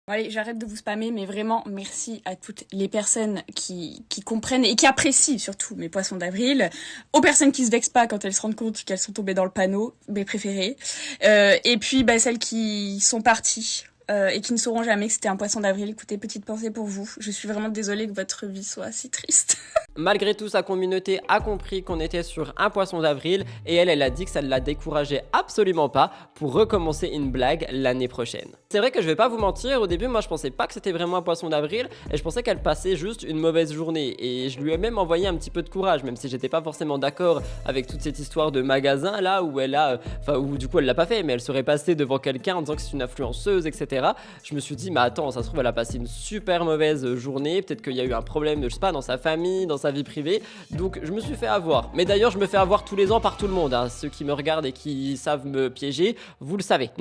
Bon, allez, j'arrête de vous spammer, mais vraiment, merci à toutes les personnes qui comprennent et qui apprécient surtout mes poissons d'avril. Aux personnes qui se vexent pas quand elles se rendent compte qu'elles sont tombées dans le panneau, mes préférées. Et puis, celles qui sont parties et qui ne sauront jamais que c'était un poisson d'avril. Écoutez, petite pensée pour vous. Je suis vraiment désolée que votre vie soit si triste. Malgré tout, sa communauté a compris qu'on était sur un poisson d'avril et elle a dit que ça ne la décourageait absolument pas pour recommencer une blague l'année prochaine. C'est vrai que je vais pas vous mentir, au début moi je pensais pas que c'était vraiment un poisson d'avril et je pensais qu'elle passait juste une mauvaise journée et je lui ai même envoyé un petit peu de courage, même si j'étais pas forcément d'accord avec toute cette histoire de magasin là où elle a, où du coup elle l'a pas fait, mais elle serait passée devant quelqu'un en disant que c'est une influenceuse, etc. Je me suis dit mais attends, ça se trouve elle a passé une super mauvaise journée, peut-être qu'il y a eu un problème, je sais pas, dans sa famille, dans sa vie privée, donc je me suis fait avoir. Mais d'ailleurs je me fais avoir tous les ans par tout le monde, hein. Ceux qui me regardent et qui savent me piéger, vous le savez.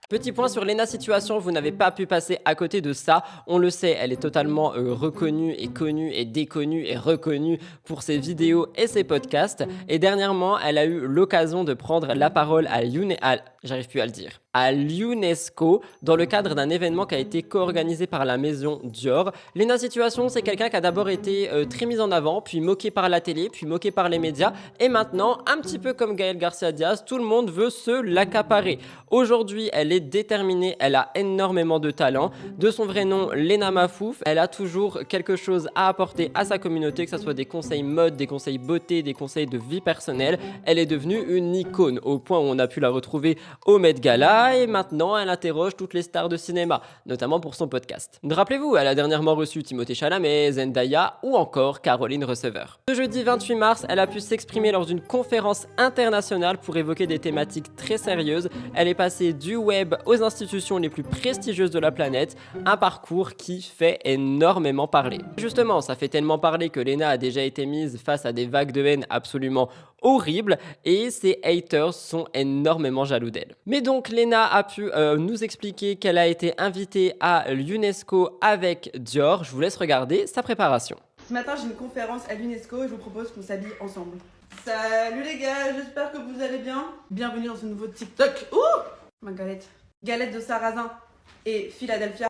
Petit point sur Léna Situation, vous n'avez pas pu passer à côté de ça. On le sait, elle est totalement reconnue et connue et déconnue et reconnue pour ses vidéos et ses podcasts. Et dernièrement, elle a eu l'occasion de prendre la parole à l'UNESCO dans le cadre d'un événement qui a été co-organisé par la maison Dior. Léna Situation, c'est quelqu'un qui a d'abord été très mise en avant, puis moqué par la télé, puis moqué par les médias. Et maintenant, un petit peu comme Gaël Garcia Diaz, tout le monde veut se l'accaparer. Aujourd'hui, elle est déterminée, elle a énormément de talent. De son vrai nom, Léna Mafouf, elle a toujours quelque chose à apporter à sa communauté, que ce soit des conseils mode, des conseils beauté, des conseils de vie personnelle. Elle est devenue une icône, au point où on a pu la retrouver au Met Gala, et maintenant elle interroge toutes les stars de cinéma, notamment pour son podcast. Rappelez-vous, elle a dernièrement reçu Timothée Chalamet, Zendaya ou encore Caroline Receveur. Ce jeudi 28 mars, elle a pu s'exprimer lors d'une conférence internationale pour évoquer des thématiques très sérieuses. Elle est passée du web aux institutions les plus prestigieuses de la planète, un parcours qui fait énormément parler. Justement, ça fait tellement parler que Léna a déjà été mise face à des vagues de haine absolument horribles et ses haters sont énormément jaloux d'elle. Mais donc Léna a pu nous expliquer qu'elle a été invitée à l'UNESCO avec Dior. Je vous laisse regarder sa préparation. Ce matin, j'ai une conférence à l'UNESCO et je vous propose qu'on s'habille ensemble. Salut les gars, j'espère que vous allez bien. Bienvenue dans ce nouveau TikTok. Ouh, ma galette. Galette de sarrasin et Philadelphia.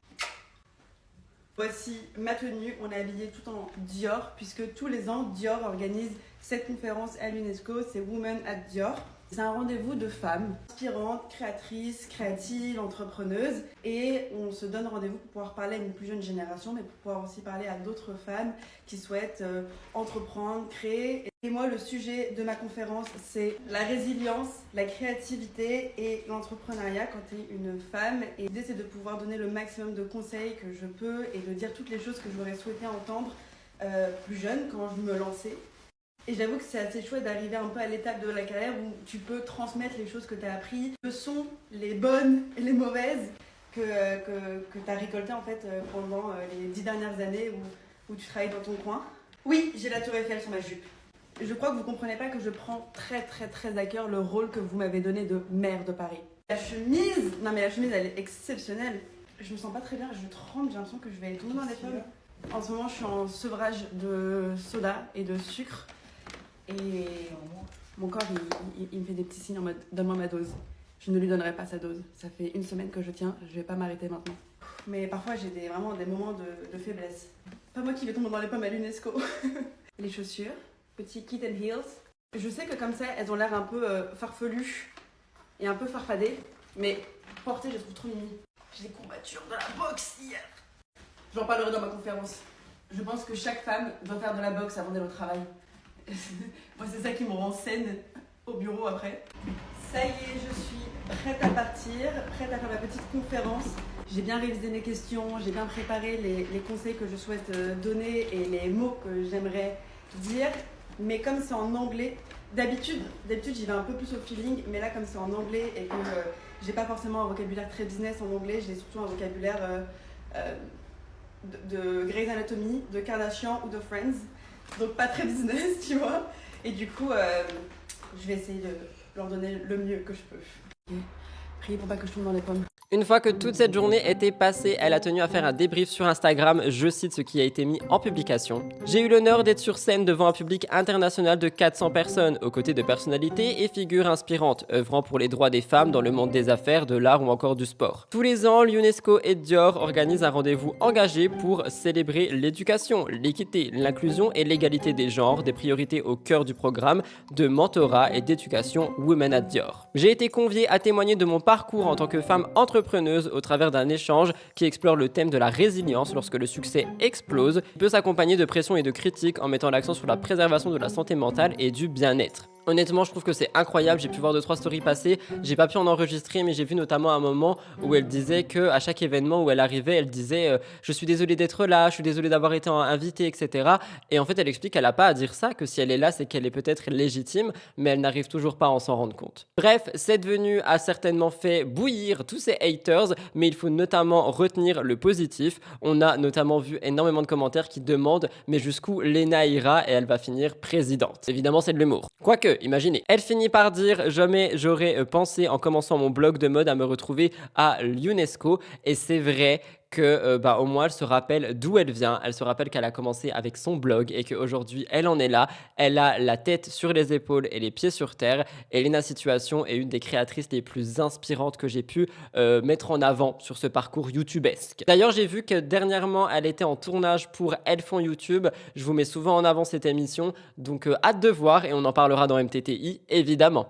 Voici ma tenue, on est habillé tout en Dior puisque tous les ans Dior organise cette conférence à l'UNESCO, c'est Women at Dior. C'est un rendez-vous de femmes inspirantes, créatrices, créatives, entrepreneuses et on se donne rendez-vous pour pouvoir parler à une plus jeune génération mais pour pouvoir aussi parler à d'autres femmes qui souhaitent entreprendre, créer. Et moi, le sujet de ma conférence, c'est la résilience, la créativité et l'entrepreneuriat quand tu es une femme. Et l'idée, c'est de pouvoir donner le maximum de conseils que je peux et de dire toutes les choses que j'aurais souhaité entendre plus jeune quand je me lançais. Et j'avoue que c'est assez chouette d'arriver un peu à l'étape de la carrière où tu peux transmettre les choses que tu as apprises, les leçons, les bonnes et les mauvaises que tu as récoltées en fait pendant les 10 dernières années où tu travailles dans ton coin. Oui, j'ai la Tour Eiffel sur ma jupe. Je crois que vous comprenez pas que je prends très à cœur le rôle que vous m'avez donné de maire de Paris. La chemise, non mais la chemise elle est exceptionnelle. Je me sens pas très bien, je tremble, j'ai l'impression que je vais tomber dans les pommes. En ce moment je suis en sevrage de soda et de sucre. Et mon corps, il me fait des petits signes en mode « donne-moi ma dose ». Je ne lui donnerai pas sa dose. Ça fait une semaine que je tiens, je vais pas m'arrêter maintenant. Mais parfois, j'ai vraiment des moments de faiblesse. Pas moi qui vais tomber dans les pommes à l'UNESCO. Les chaussures, petit kitten heels. Je sais que comme ça, elles ont l'air un peu farfelues et un peu farfadées. Mais portées, je les trouve trop mimi. J'ai des courbatures de la boxe hier. J'en parlerai dans ma conférence. Je pense que chaque femme doit faire de la boxe avant d'aller au travail. Moi, c'est ça qui me rend saine au bureau après. Ça y est, je suis prête à partir, prête à faire ma petite conférence. J'ai bien révisé mes questions, j'ai bien préparé les conseils que je souhaite donner et les mots que j'aimerais dire. Mais comme c'est en anglais, d'habitude j'y vais un peu plus au feeling, mais là comme c'est en anglais et que j'ai pas forcément un vocabulaire très business en anglais, j'ai surtout un vocabulaire de Grey's Anatomy, de Kardashian ou de Friends. Donc pas très business, tu vois. Et du coup, je vais essayer de leur donner le mieux que je peux. Priez pour pas que je tombe dans les pommes. Une fois que toute cette journée était passée, elle a tenu à faire un débrief sur Instagram, je cite ce qui a été mis en publication. J'ai eu l'honneur d'être sur scène devant un public international de 400 personnes, aux côtés de personnalités et figures inspirantes, œuvrant pour les droits des femmes dans le monde des affaires, de l'art ou encore du sport. Tous les ans, l'UNESCO et Dior organisent un rendez-vous engagé pour célébrer l'éducation, l'équité, l'inclusion et l'égalité des genres, des priorités au cœur du programme de mentorat et d'éducation Women at Dior. J'ai été conviée à témoigner de mon parcours en tant que femme entrepreneuse entrepreneuse au travers d'un échange qui explore le thème de la résilience lorsque le succès explose. Il peut s'accompagner de pression et de critiques en mettant l'accent sur la préservation de la santé mentale et du bien-être. Honnêtement, je trouve que c'est incroyable. J'ai pu voir 2-3 stories passer. J'ai pas pu en enregistrer, mais j'ai vu notamment un moment où elle disait que à chaque événement où elle arrivait, elle disait je suis désolée d'être là, je suis désolée d'avoir été invitée, etc. Et en fait, elle explique qu'elle a pas à dire ça, que si elle est là, c'est qu'elle est peut-être légitime, mais elle n'arrive toujours pas à en s'en rendre compte. Bref, cette venue a certainement fait bouillir tous ces haters, mais il faut notamment retenir le positif. On a notamment vu énormément de commentaires qui demandent mais jusqu'où Lena ira et elle va finir présidente. Évidemment, c'est de l'humour. Quoique, imaginez. Elle finit par dire « Jamais j'aurais pensé en commençant mon blog de mode à me retrouver à l'UNESCO » et c'est vrai que au moins elle se rappelle d'où elle vient, elle se rappelle qu'elle a commencé avec son blog et qu'aujourd'hui elle en est là, elle a la tête sur les épaules et les pieds sur terre. Et Lena Situation est une des créatrices les plus inspirantes que j'ai pu mettre en avant sur ce parcours youtubesque. D'ailleurs j'ai vu que dernièrement elle était en tournage pour Elles font YouTube, je vous mets souvent en avant cette émission, donc hâte de voir et on en parlera dans MTTI évidemment.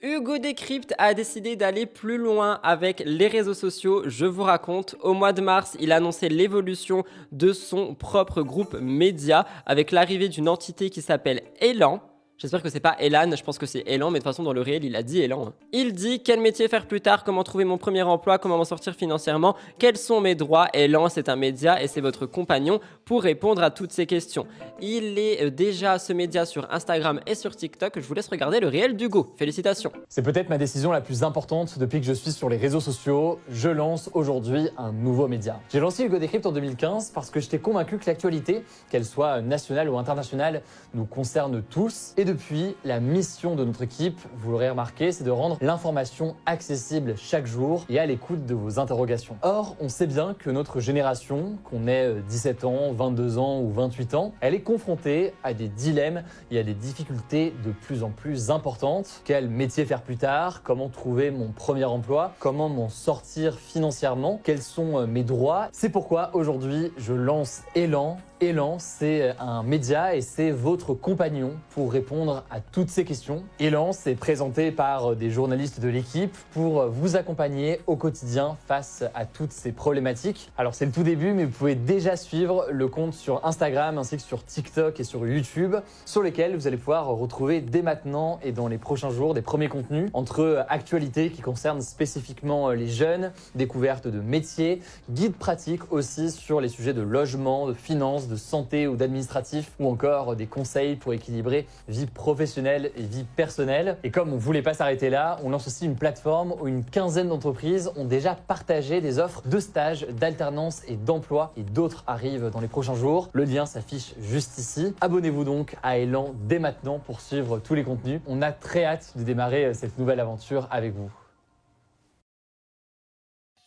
Hugo Décrypte a décidé d'aller plus loin avec les réseaux sociaux. Je vous raconte, au mois de mars, il a annoncé l'évolution de son propre groupe média avec l'arrivée d'une entité qui s'appelle Elan. J'espère que c'est pas Elan, je pense que c'est Elan, mais de toute façon dans le réel il a dit Elan. Il dit quel métier faire plus tard, comment trouver mon premier emploi, comment m'en sortir financièrement, quels sont mes droits. Elan c'est un média et c'est votre compagnon pour répondre à toutes ces questions. Il est déjà ce média sur Instagram et sur TikTok, je vous laisse regarder le réel d'Hugo, félicitations. C'est peut-être ma décision la plus importante depuis que je suis sur les réseaux sociaux, je lance aujourd'hui un nouveau média. J'ai lancé Hugo Décrypte en 2015 parce que j'étais convaincu que l'actualité, qu'elle soit nationale ou internationale, nous concerne tous. Et depuis, la mission de notre équipe, vous l'aurez remarqué, c'est de rendre l'information accessible chaque jour et à l'écoute de vos interrogations. Or, on sait bien que notre génération, qu'on ait 17 ans, 22 ans ou 28 ans, elle est confrontée à des dilemmes et à des difficultés de plus en plus importantes. Quel métier faire plus tard? Comment trouver mon premier emploi? Comment m'en sortir financièrement? Quels sont mes droits? C'est pourquoi aujourd'hui, je lance Elan. Elan, c'est un média et c'est votre compagnon pour répondre à toutes ces questions. Elan, c'est présenté par des journalistes de l'équipe pour vous accompagner au quotidien face à toutes ces problématiques. Alors c'est le tout début, mais vous pouvez déjà suivre le compte sur Instagram ainsi que sur TikTok et sur YouTube, sur lesquels vous allez pouvoir retrouver dès maintenant et dans les prochains jours des premiers contenus entre actualités qui concernent spécifiquement les jeunes, découvertes de métiers, guides pratiques aussi sur les sujets de logement, de finances, de santé ou d'administratif, ou encore des conseils pour équilibrer vie professionnelle et vie personnelle. Et comme on ne voulait pas s'arrêter là, on lance aussi une plateforme où une quinzaine d'entreprises ont déjà partagé des offres de stage, d'alternance et d'emploi, et d'autres arrivent dans les prochains jours. Le lien s'affiche juste ici. Abonnez-vous donc à Elan dès maintenant pour suivre tous les contenus. On a très hâte de démarrer cette nouvelle aventure avec vous.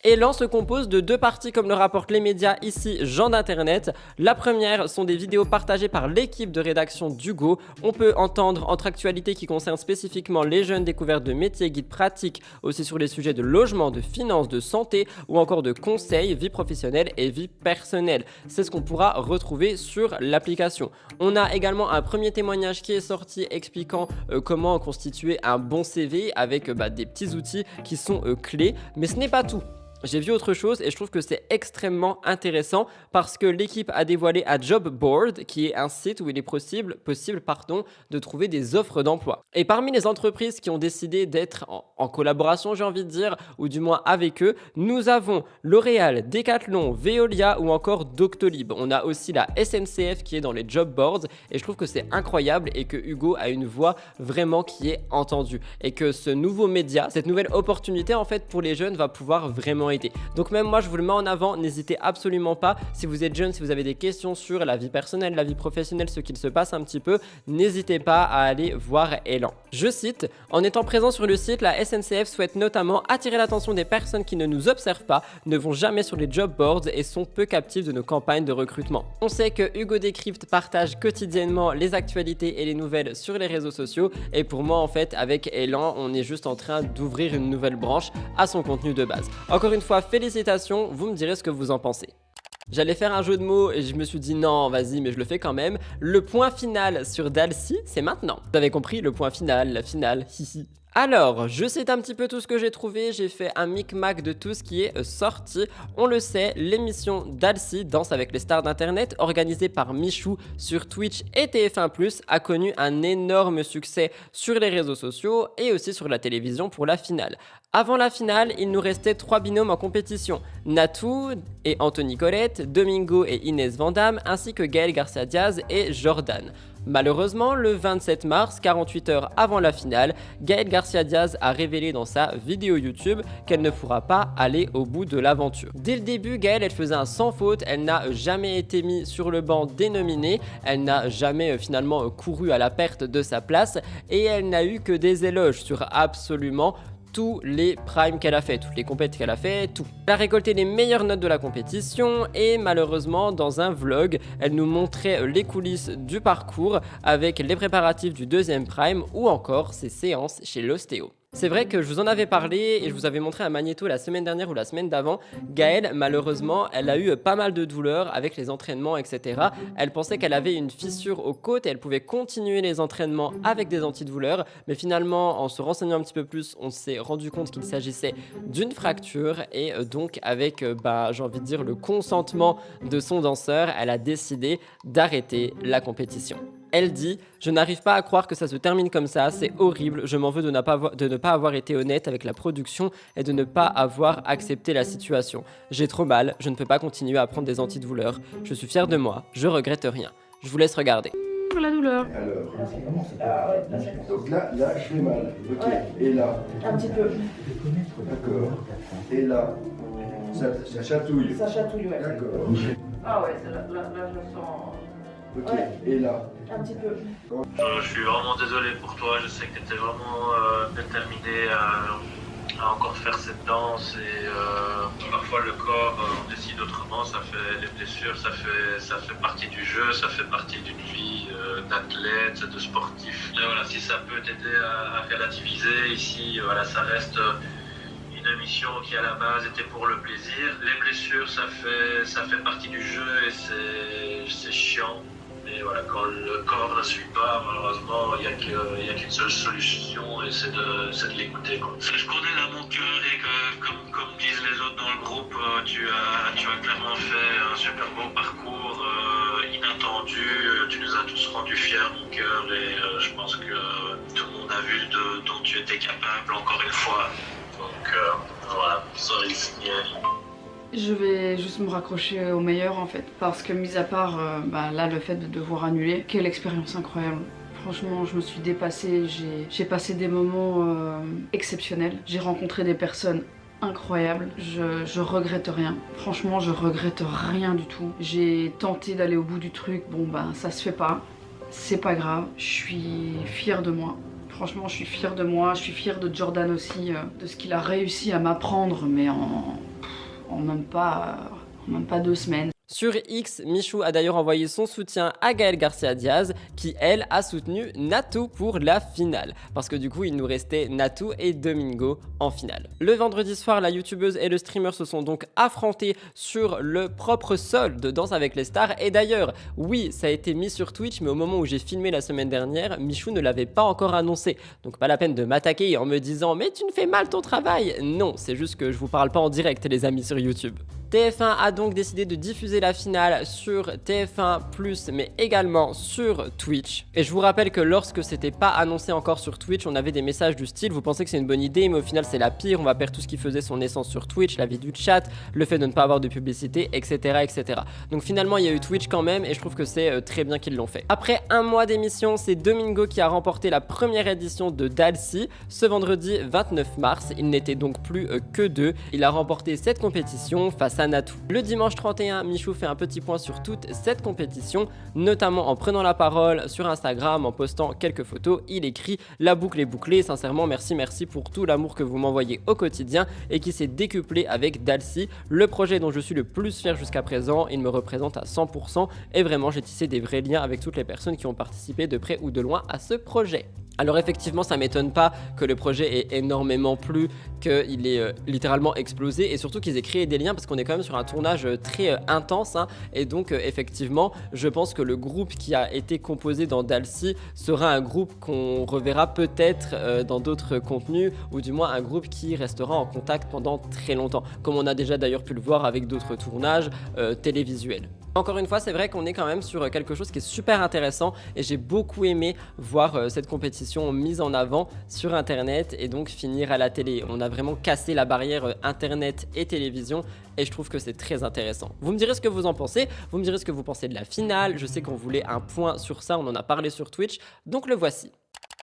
Elan se compose de deux parties comme le rapportent les médias ici, gens d'internet. La première sont des vidéos partagées par l'équipe de rédaction d'Hugo. On peut entendre entre actualités qui concernent spécifiquement les jeunes, découvertes de métiers, guides pratiques, aussi sur les sujets de logement, de finances, de santé ou encore de conseils, vie professionnelle et vie personnelle. C'est ce qu'on pourra retrouver sur l'application. On a également un premier témoignage qui est sorti expliquant comment constituer un bon CV avec des petits outils qui sont clés, mais ce n'est pas tout. J'ai vu autre chose et je trouve que c'est extrêmement intéressant parce que l'équipe a dévoilé un job board qui est un site où il est possible de trouver des offres d'emploi. Et parmi les entreprises qui ont décidé d'être en collaboration, j'ai envie de dire, ou du moins avec eux, nous avons L'Oréal, Decathlon, Veolia ou encore Doctolib. On a aussi la SNCF qui est dans les job boards et je trouve que c'est incroyable et que Hugo a une voix vraiment qui est entendue et que ce nouveau média, cette nouvelle opportunité en fait pour les jeunes va pouvoir vraiment aider. Donc même moi je vous le mets en avant, n'hésitez absolument pas, si vous êtes jeune, si vous avez des questions sur la vie personnelle, la vie professionnelle, ce qu'il se passe un petit peu, n'hésitez pas à aller voir Elan. Je cite, en étant présent sur le site, la SNCF souhaite notamment attirer l'attention des personnes qui ne nous observent pas, ne vont jamais sur les job boards et sont peu captives de nos campagnes de recrutement. On sait que Hugo Décrypte partage quotidiennement les actualités et les nouvelles sur les réseaux sociaux et pour moi en fait avec Elan on est juste en train d'ouvrir une nouvelle branche à son contenu de base. Encore une fois, félicitations, vous me direz ce que vous en pensez. J'allais faire un jeu de mots et je me suis dit non, vas-y, mais je le fais quand même. Le point final sur Dalcy, c'est maintenant. Vous avez compris, le point final, la finale, hihi. Alors, je cite un petit peu tout ce que j'ai trouvé, j'ai fait un micmac de tout ce qui est sorti. On le sait, l'émission d'Alcy, Danse avec les stars d'internet, organisée par Michou sur Twitch et TF1+, a connu un énorme succès sur les réseaux sociaux et aussi sur la télévision pour la finale. Avant la finale, il nous restait 3 binômes en compétition, Natou et Anthony Colette, Domingo et Inès Vandamme, ainsi que Gaël Garcia Diaz et Jordan. Malheureusement, le 27 mars, 48 heures avant la finale, Gaël Garcia Diaz a révélé dans sa vidéo YouTube qu'elle ne pourra pas aller au bout de l'aventure. Dès le début, Gaël, elle faisait un sans faute, elle n'a jamais été mise sur le banc des nominés, elle n'a jamais finalement couru à la perte de sa place et elle n'a eu que des éloges sur absolument tous les primes qu'elle a fait, toutes les compétitions qu'elle a fait, tout. Elle a récolté les meilleures notes de la compétition et malheureusement dans un vlog, elle nous montrait les coulisses du parcours avec les préparatifs du 2e prime ou encore ses séances chez l'ostéo. C'est vrai que je vous en avais parlé et je vous avais montré un magnéto la semaine dernière ou la semaine d'avant. Gaëlle, malheureusement, elle a eu pas mal de douleurs avec les entraînements, etc. Elle pensait qu'elle avait une fissure aux côtes et elle pouvait continuer les entraînements avec des antidouleurs. Mais finalement, en se renseignant un petit peu plus, on s'est rendu compte qu'il s'agissait d'une fracture. Et donc, avec, j'ai envie de dire, le consentement de son danseur, elle a décidé d'arrêter la compétition. Elle dit « Je n'arrive pas à croire que ça se termine comme ça, c'est horrible, je m'en veux de ne pas avoir été honnête avec la production et de ne pas avoir accepté la situation. J'ai trop mal, je ne peux pas continuer à prendre des antidouleurs, je suis fière de moi, je regrette rien. Je vous laisse regarder. » Pour la douleur. Alors, donc là, je fais mal. Ok. Ouais. Et là. Un petit peu. D'accord. Et là, ça chatouille. Ça chatouille, ouais. D'accord. Ah ouais, là, je sens. Ok. Ouais. Et là. Un petit peu. Je suis vraiment désolé pour toi. Je sais que tu étais vraiment déterminé à encore faire cette danse et parfois le corps on décide autrement, ça fait les blessures, ça fait partie du jeu, ça fait partie d'une vie d'athlète, de sportif. Et voilà, si ça peut t'aider à relativiser ici, voilà, ça reste une émission qui à la base était pour le plaisir. Les blessures, ça fait partie du jeu et c'est chiant. Mais voilà, quand le corps ne suit pas, malheureusement, il n'y a qu'une seule solution et c'est de l'écouter. Je connais là mon cœur et que, comme disent les autres dans le groupe, tu as clairement fait un super beau parcours inattendu. Tu nous as tous rendus fiers, mon cœur, et je pense que tout le monde a vu dont tu étais capable encore une fois. Donc voilà, sorry, Signal. Je vais juste me raccrocher au meilleur en fait, parce que mis à part là le fait de devoir annuler, quelle expérience incroyable. Franchement, je me suis dépassée, j'ai passé des moments exceptionnels, j'ai rencontré des personnes incroyables, je regrette rien. Franchement, je regrette rien du tout. J'ai tenté d'aller au bout du truc, ça se fait pas, c'est pas grave, je suis fière de moi. Franchement, je suis fière de moi, je suis fière de Jordan aussi, de ce qu'il a réussi à m'apprendre, mais en même pas 2 semaines. Sur X, Michou a d'ailleurs envoyé son soutien à Gaël Garcia Diaz qui, elle, a soutenu Natou pour la finale. Parce que du coup, il nous restait Natou et Domingo en finale. Le vendredi soir, la youtubeuse et le streamer se sont donc affrontés sur le propre sol de Danse avec les stars. Et d'ailleurs, oui, ça a été mis sur Twitch, mais au moment où j'ai filmé la semaine dernière, Michou ne l'avait pas encore annoncé. Donc pas la peine de m'attaquer en me disant « Mais tu ne fais mal ton travail !» Non, c'est juste que je vous parle pas en direct, les amis, sur YouTube. TF1 a donc décidé de diffuser la finale sur TF1+, mais également sur Twitch. Et je vous rappelle que lorsque c'était pas annoncé encore sur Twitch, on avait des messages du style « Vous pensez que c'est une bonne idée, mais au final c'est la pire, on va perdre tout ce qui faisait son essence sur Twitch, la vie du chat, le fait de ne pas avoir de publicité, etc. etc. » Donc finalement, il y a eu Twitch quand même, et je trouve que c'est très bien qu'ils l'ont fait. Après un mois d'émission, c'est Domingo qui a remporté la première édition de Dalcy, ce vendredi 29 mars. Il n'était donc plus que 2. Il a remporté cette compétition face à Natou. Le dimanche 31, Michou fait un petit point sur toute cette compétition, notamment en prenant la parole sur Instagram, en postant quelques photos. Il écrit « La boucle est bouclée, sincèrement merci pour tout l'amour que vous m'envoyez au quotidien et qui s'est décuplé avec Dalcy, le projet dont je suis le plus fier jusqu'à présent. Il me représente à 100% et vraiment j'ai tissé des vrais liens avec toutes les personnes qui ont participé de près ou de loin à ce projet. » Alors effectivement, ça m'étonne pas que le projet ait énormément plu, qu'il ait littéralement explosé et surtout qu'ils aient créé des liens parce qu'on est quand même sur un tournage très intense hein, et donc effectivement, je pense que le groupe qui a été composé dans Dalcy sera un groupe qu'on reverra peut-être dans d'autres contenus ou du moins un groupe qui restera en contact pendant très longtemps, comme on a déjà d'ailleurs pu le voir avec d'autres tournages télévisuels. Encore une fois, c'est vrai qu'on est quand même sur quelque chose qui est super intéressant et j'ai beaucoup aimé voir cette compétition mise en avant sur internet et donc finir à la télé. On a vraiment cassé la barrière internet et télévision et je trouve que c'est très intéressant. Vous me direz ce que vous en pensez, vous me direz ce que vous pensez de la finale, je sais qu'on voulait un point sur ça, on en a parlé sur Twitch, donc le voici.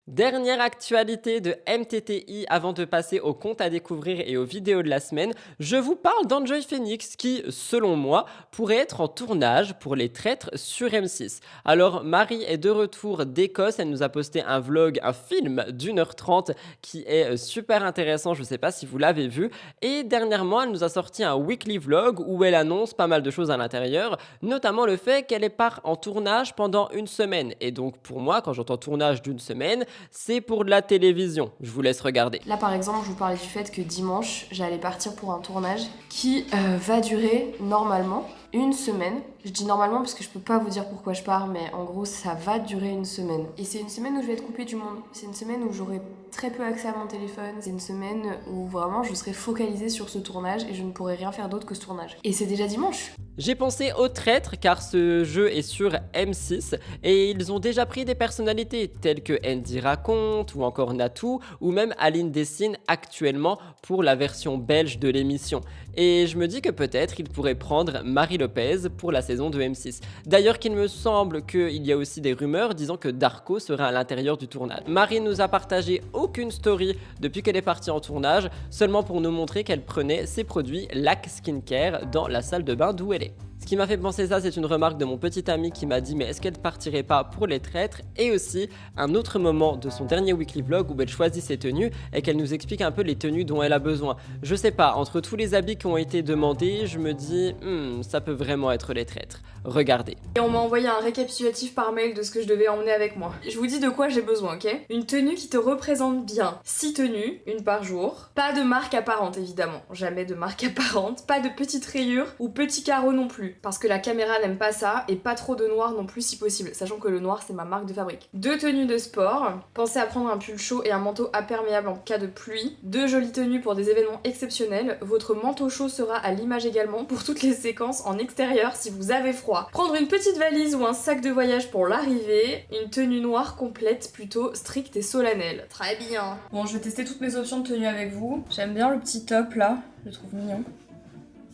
Dernière actualité de MTTI avant de passer aux comptes à découvrir et aux vidéos de la semaine, je vous parle d'Enjoy Phoenix qui, selon moi, pourrait être en tournage pour Les Traîtres sur M6. Alors Marie est de retour d'Écosse, elle nous a posté un vlog, un film d'1h30 qui est super intéressant, je ne sais pas si vous l'avez vu, et dernièrement elle nous a sorti un weekly vlog où elle annonce pas mal de choses à l'intérieur, notamment le fait qu'elle part en tournage pendant une semaine. Et donc pour moi, quand j'entends tournage d'une semaine, c'est pour de la télévision. Je vous laisse regarder. Là par exemple, je vous parlais du fait que dimanche, j'allais partir pour un tournage qui va durer normalement une semaine. Je dis normalement parce que je peux pas vous dire pourquoi je pars, mais en gros ça va durer une semaine. Et c'est une semaine où je vais être coupée du monde. C'est une semaine où j'aurai très peu accès à mon téléphone. C'est une semaine où vraiment je serai focalisée sur ce tournage et je ne pourrai rien faire d'autre que ce tournage. Et c'est déjà dimanche. J'ai pensé aux Traîtres car ce jeu est sur M6 et ils ont déjà pris des personnalités telles que Andy Raconte ou encore Natou ou même Aline Dessine actuellement pour la version belge de l'émission. Et je me dis que peut-être ils pourraient prendre Marie Lopez pour la saison de M6. D'ailleurs qu'il me semble qu'il y a aussi des rumeurs disant que Darko serait à l'intérieur du tournage. Marie nous a partagé aucune story depuis qu'elle est partie en tournage, seulement pour nous montrer qu'elle prenait ses produits Lac Skincare dans la salle de bain d'où elle est. Ce qui m'a fait penser ça, c'est une remarque de mon petit ami qui m'a dit mais est-ce qu'elle partirait pas pour Les Traîtres, et aussi un autre moment de son dernier weekly vlog où elle choisit ses tenues et qu'elle nous explique un peu les tenues dont elle a besoin. Je sais pas, entre tous les habits qui ont été demandés, je me dis ça peut vraiment être Les Traîtres. Regardez. Et on m'a envoyé un récapitulatif par mail de ce que je devais emmener avec moi. Je vous dis de quoi j'ai besoin, ok? Une tenue qui te représente bien. 6 tenues, une par jour. Pas de marque apparente évidemment, jamais de marque apparente. Pas de petites rayures ou petits carreaux non plus. Parce que la caméra n'aime pas ça, et pas trop de noir non plus si possible, sachant que le noir c'est ma marque de fabrique. 2 tenues de sport, pensez à prendre un pull chaud et un manteau imperméable en cas de pluie. 2 jolies tenues pour des événements exceptionnels, votre manteau chaud sera à l'image également pour toutes les séquences en extérieur si vous avez froid. Prendre une petite valise ou un sac de voyage pour l'arrivée, une tenue noire complète plutôt stricte et solennelle. Très bien. Bon, je vais tester toutes mes options de tenue avec vous. J'aime bien le petit top là, je le trouve mignon.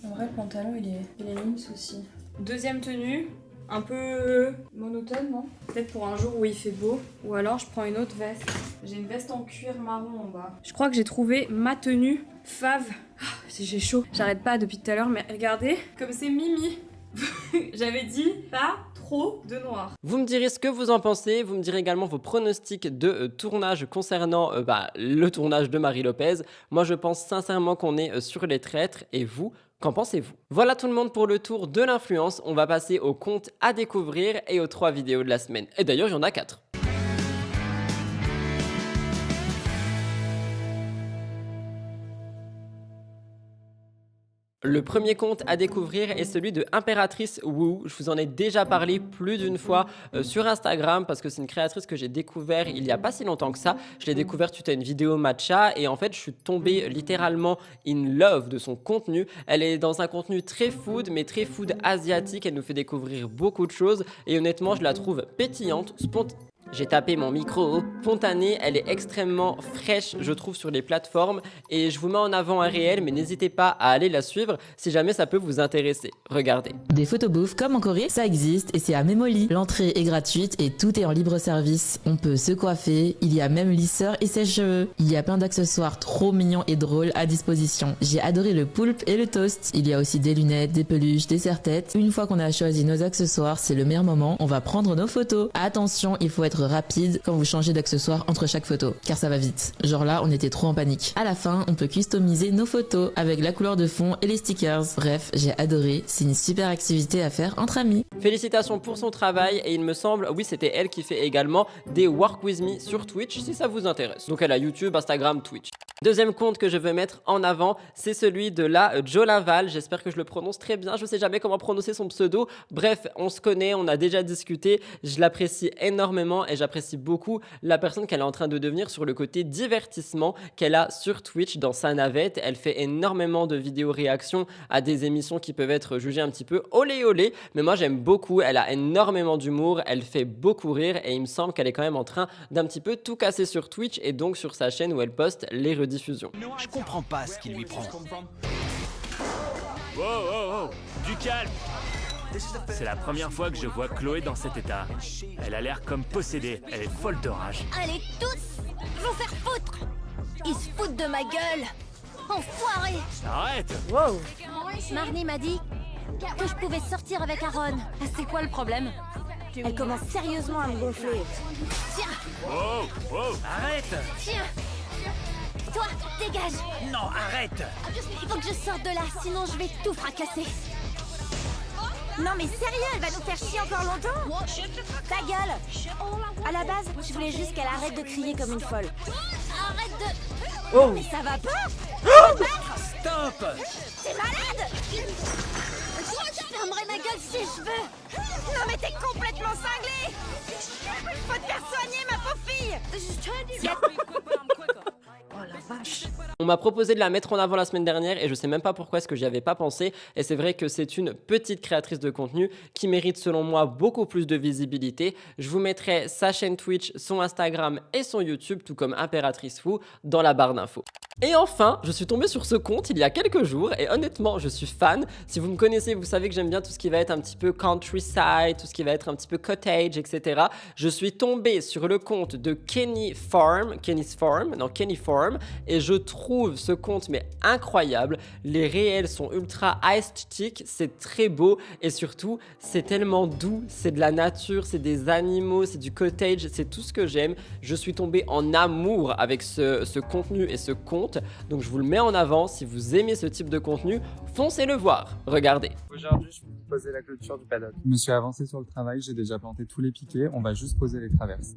En vrai, le pantalon, il est lisse aussi. Deuxième tenue, un peu monotone, non? Peut-être pour un jour où il fait beau. Ou alors, je prends une autre veste. J'ai une veste en cuir marron en bas. Je crois que j'ai trouvé ma tenue fave. J'ai chaud. J'arrête pas depuis tout à l'heure, mais regardez, comme c'est Mimi. J'avais dit pas trop de noir. Vous me direz ce que vous en pensez, vous me direz également vos pronostics de tournage concernant le tournage de Marie Lopez. Moi, je pense sincèrement qu'on est sur Les Traîtres, et vous, qu'en pensez-vous? Voilà tout le monde pour le tour de l'influence, on va passer aux comptes à découvrir et aux 3 vidéos de la semaine. Et d'ailleurs, il y en a 4. Le premier compte à découvrir est celui de Impératrice Wu. Je vous en ai déjà parlé plus d'une fois sur Instagram parce que c'est une créatrice que j'ai découvert il y a pas si longtemps que ça. Je l'ai découverte suite à une vidéo matcha et en fait je suis tombée littéralement in love de son contenu. Elle est dans un contenu très food mais très food asiatique. Elle nous fait découvrir beaucoup de choses et honnêtement je la trouve pétillante, spontanée. J'ai tapé mon micro, spontanée, elle est extrêmement fraîche, je trouve, sur les plateformes et je vous mets en avant un réel, mais n'hésitez pas à aller la suivre si jamais ça peut vous intéresser. Regardez. Des photobooths comme en Corée, ça existe et c'est à Memoli. L'entrée est gratuite et tout est en libre service. On peut se coiffer, il y a même lisseur et sèche-cheveux. Il y a plein d'accessoires trop mignons et drôles à disposition. J'ai adoré le poulpe et le toast. Il y a aussi des lunettes, des peluches, des serre-têtes. Une fois qu'on a choisi nos accessoires, c'est le meilleur moment, on va prendre nos photos. Attention, il faut être être rapide quand vous changez d'accessoire entre chaque photo, car ça va vite. Genre là, on était trop en panique. À la fin, on peut customiser nos photos avec la couleur de fond et les stickers. Bref, j'ai adoré, c'est une super activité à faire entre amis. Félicitations pour son travail et il me semble, oui c'était elle qui fait également des Work With Me sur Twitch si ça vous intéresse. Donc elle a YouTube, Instagram, Twitch. Deuxième compte que je veux mettre en avant, c'est celui de la Jolaval. J'espère que je le prononce très bien. Je sais jamais comment prononcer son pseudo. Bref, on se connaît, on a déjà discuté. Je l'apprécie énormément et j'apprécie beaucoup la personne qu'elle est en train de devenir sur le côté divertissement qu'elle a sur Twitch dans sa navette. Elle fait énormément de vidéos réactions à des émissions qui peuvent être jugées un petit peu olé olé. Mais moi j'aime beaucoup. Elle a énormément d'humour. Elle fait beaucoup rire et il me semble qu'elle est quand même en train d'un petit peu tout casser sur Twitch et donc sur sa chaîne où elle poste les rediffusions. Je comprends pas ce qui lui prend. Wow, du calme. C'est la première fois que je vois Chloé dans cet état. Elle a l'air comme possédée, elle est folle de rage. Allez tous vous faire foutre. Ils se foutent de ma gueule. Enfoiré. Arrête. Wow. Marnie m'a dit que je pouvais sortir avec Aaron. C'est quoi le problème? Elle commence sérieusement à me gonfler. Tiens. Wow, arrête. Tiens. Toi, dégage. Non, arrête. Il faut que je sorte de là, sinon je vais tout fracasser. Non mais sérieux, elle va nous faire chier encore longtemps. Ta gueule. À la base, je voulais juste qu'elle arrête de crier comme une folle. Arrête de... Oh. Mais ça va pas. Stop. T'es malade. Je fermerai ma gueule si je veux. Non mais t'es complètement cinglé. Faut te faire soigner, ma pauvre fille. Oh la vache. On m'a proposé de la mettre en avant la semaine dernière et je sais même pas pourquoi est-ce que j'y avais pas pensé. Et c'est vrai que c'est une petite créatrice de contenu qui mérite selon moi beaucoup plus de visibilité. Je vous mettrai sa chaîne Twitch, son Instagram et son YouTube, tout comme Impératrice Fou, dans la barre d'infos. Et enfin, je suis tombé sur ce compte il y a quelques jours et honnêtement, je suis fan. Si vous me connaissez, vous savez que j'aime bien tout ce qui va être un petit peu countryside, tout ce qui va être un petit peu cottage, etc. Je suis tombé sur le compte de Kenny Farm, et je trouve ce compte mais incroyable. Les réels sont ultra aesthetic, c'est très beau et surtout, c'est tellement doux, c'est de la nature, c'est des animaux, c'est du cottage, c'est tout ce que j'aime. Je suis tombé en amour avec ce contenu et ce compte. Donc je vous le mets en avant, si vous aimez ce type de contenu, foncez le voir, regardez. Aujourd'hui, je vais vous poser la clôture du paddock. Je me suis avancé sur le travail, j'ai déjà planté tous les piquets, on va juste poser les traverses.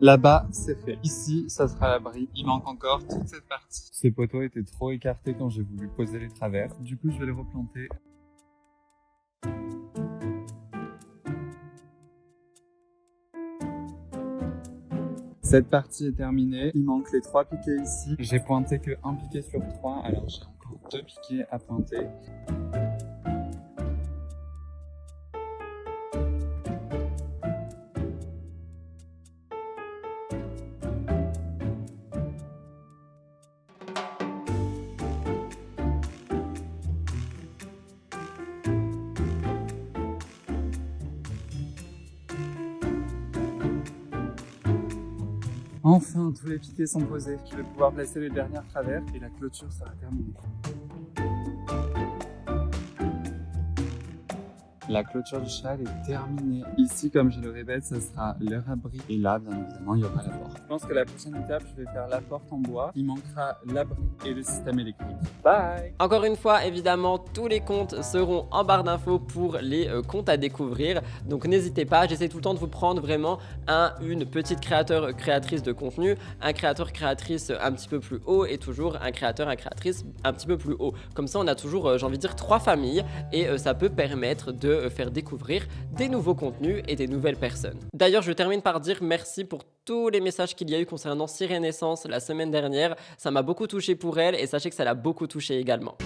Là-bas, c'est fait. Ici, ça sera l'abri. Il manque encore toute cette partie. Ce poteau était trop écarté quand j'ai voulu poser les traverses. Du coup, je vais les replanter. Cette partie est terminée. Il manque les 3 piquets ici. J'ai pointé que 1 piquet sur 3, alors j'ai encore 2 piquets à pointer. Enfin, tous les piquets sont posés. Je vais pouvoir placer les dernières travers et la clôture sera terminée. La clôture du cheval est terminée. Ici, comme je le répète, ça sera leur abri. Et là, bien évidemment, il y aura la porte. Je pense que la prochaine étape, je vais faire la porte en bois. Il manquera l'abri et le système électrique. Bye! Encore une fois, évidemment, tous les comptes seront en barre d'infos pour les comptes à découvrir. Donc n'hésitez pas, j'essaie tout le temps de vous prendre vraiment une petite créatrice de contenu, un créatrice un petit peu plus haut et toujours un créatrice un petit peu plus haut. Comme ça, on a toujours, j'ai envie de dire, 3 familles et ça peut permettre de faire découvrir des nouveaux contenus et des nouvelles personnes. D'ailleurs, je termine par dire merci pour tous les messages qu'il y a eu concernant Cyrénaissance la semaine dernière. Ça m'a beaucoup touché pour elle et sachez que ça l'a beaucoup touché également.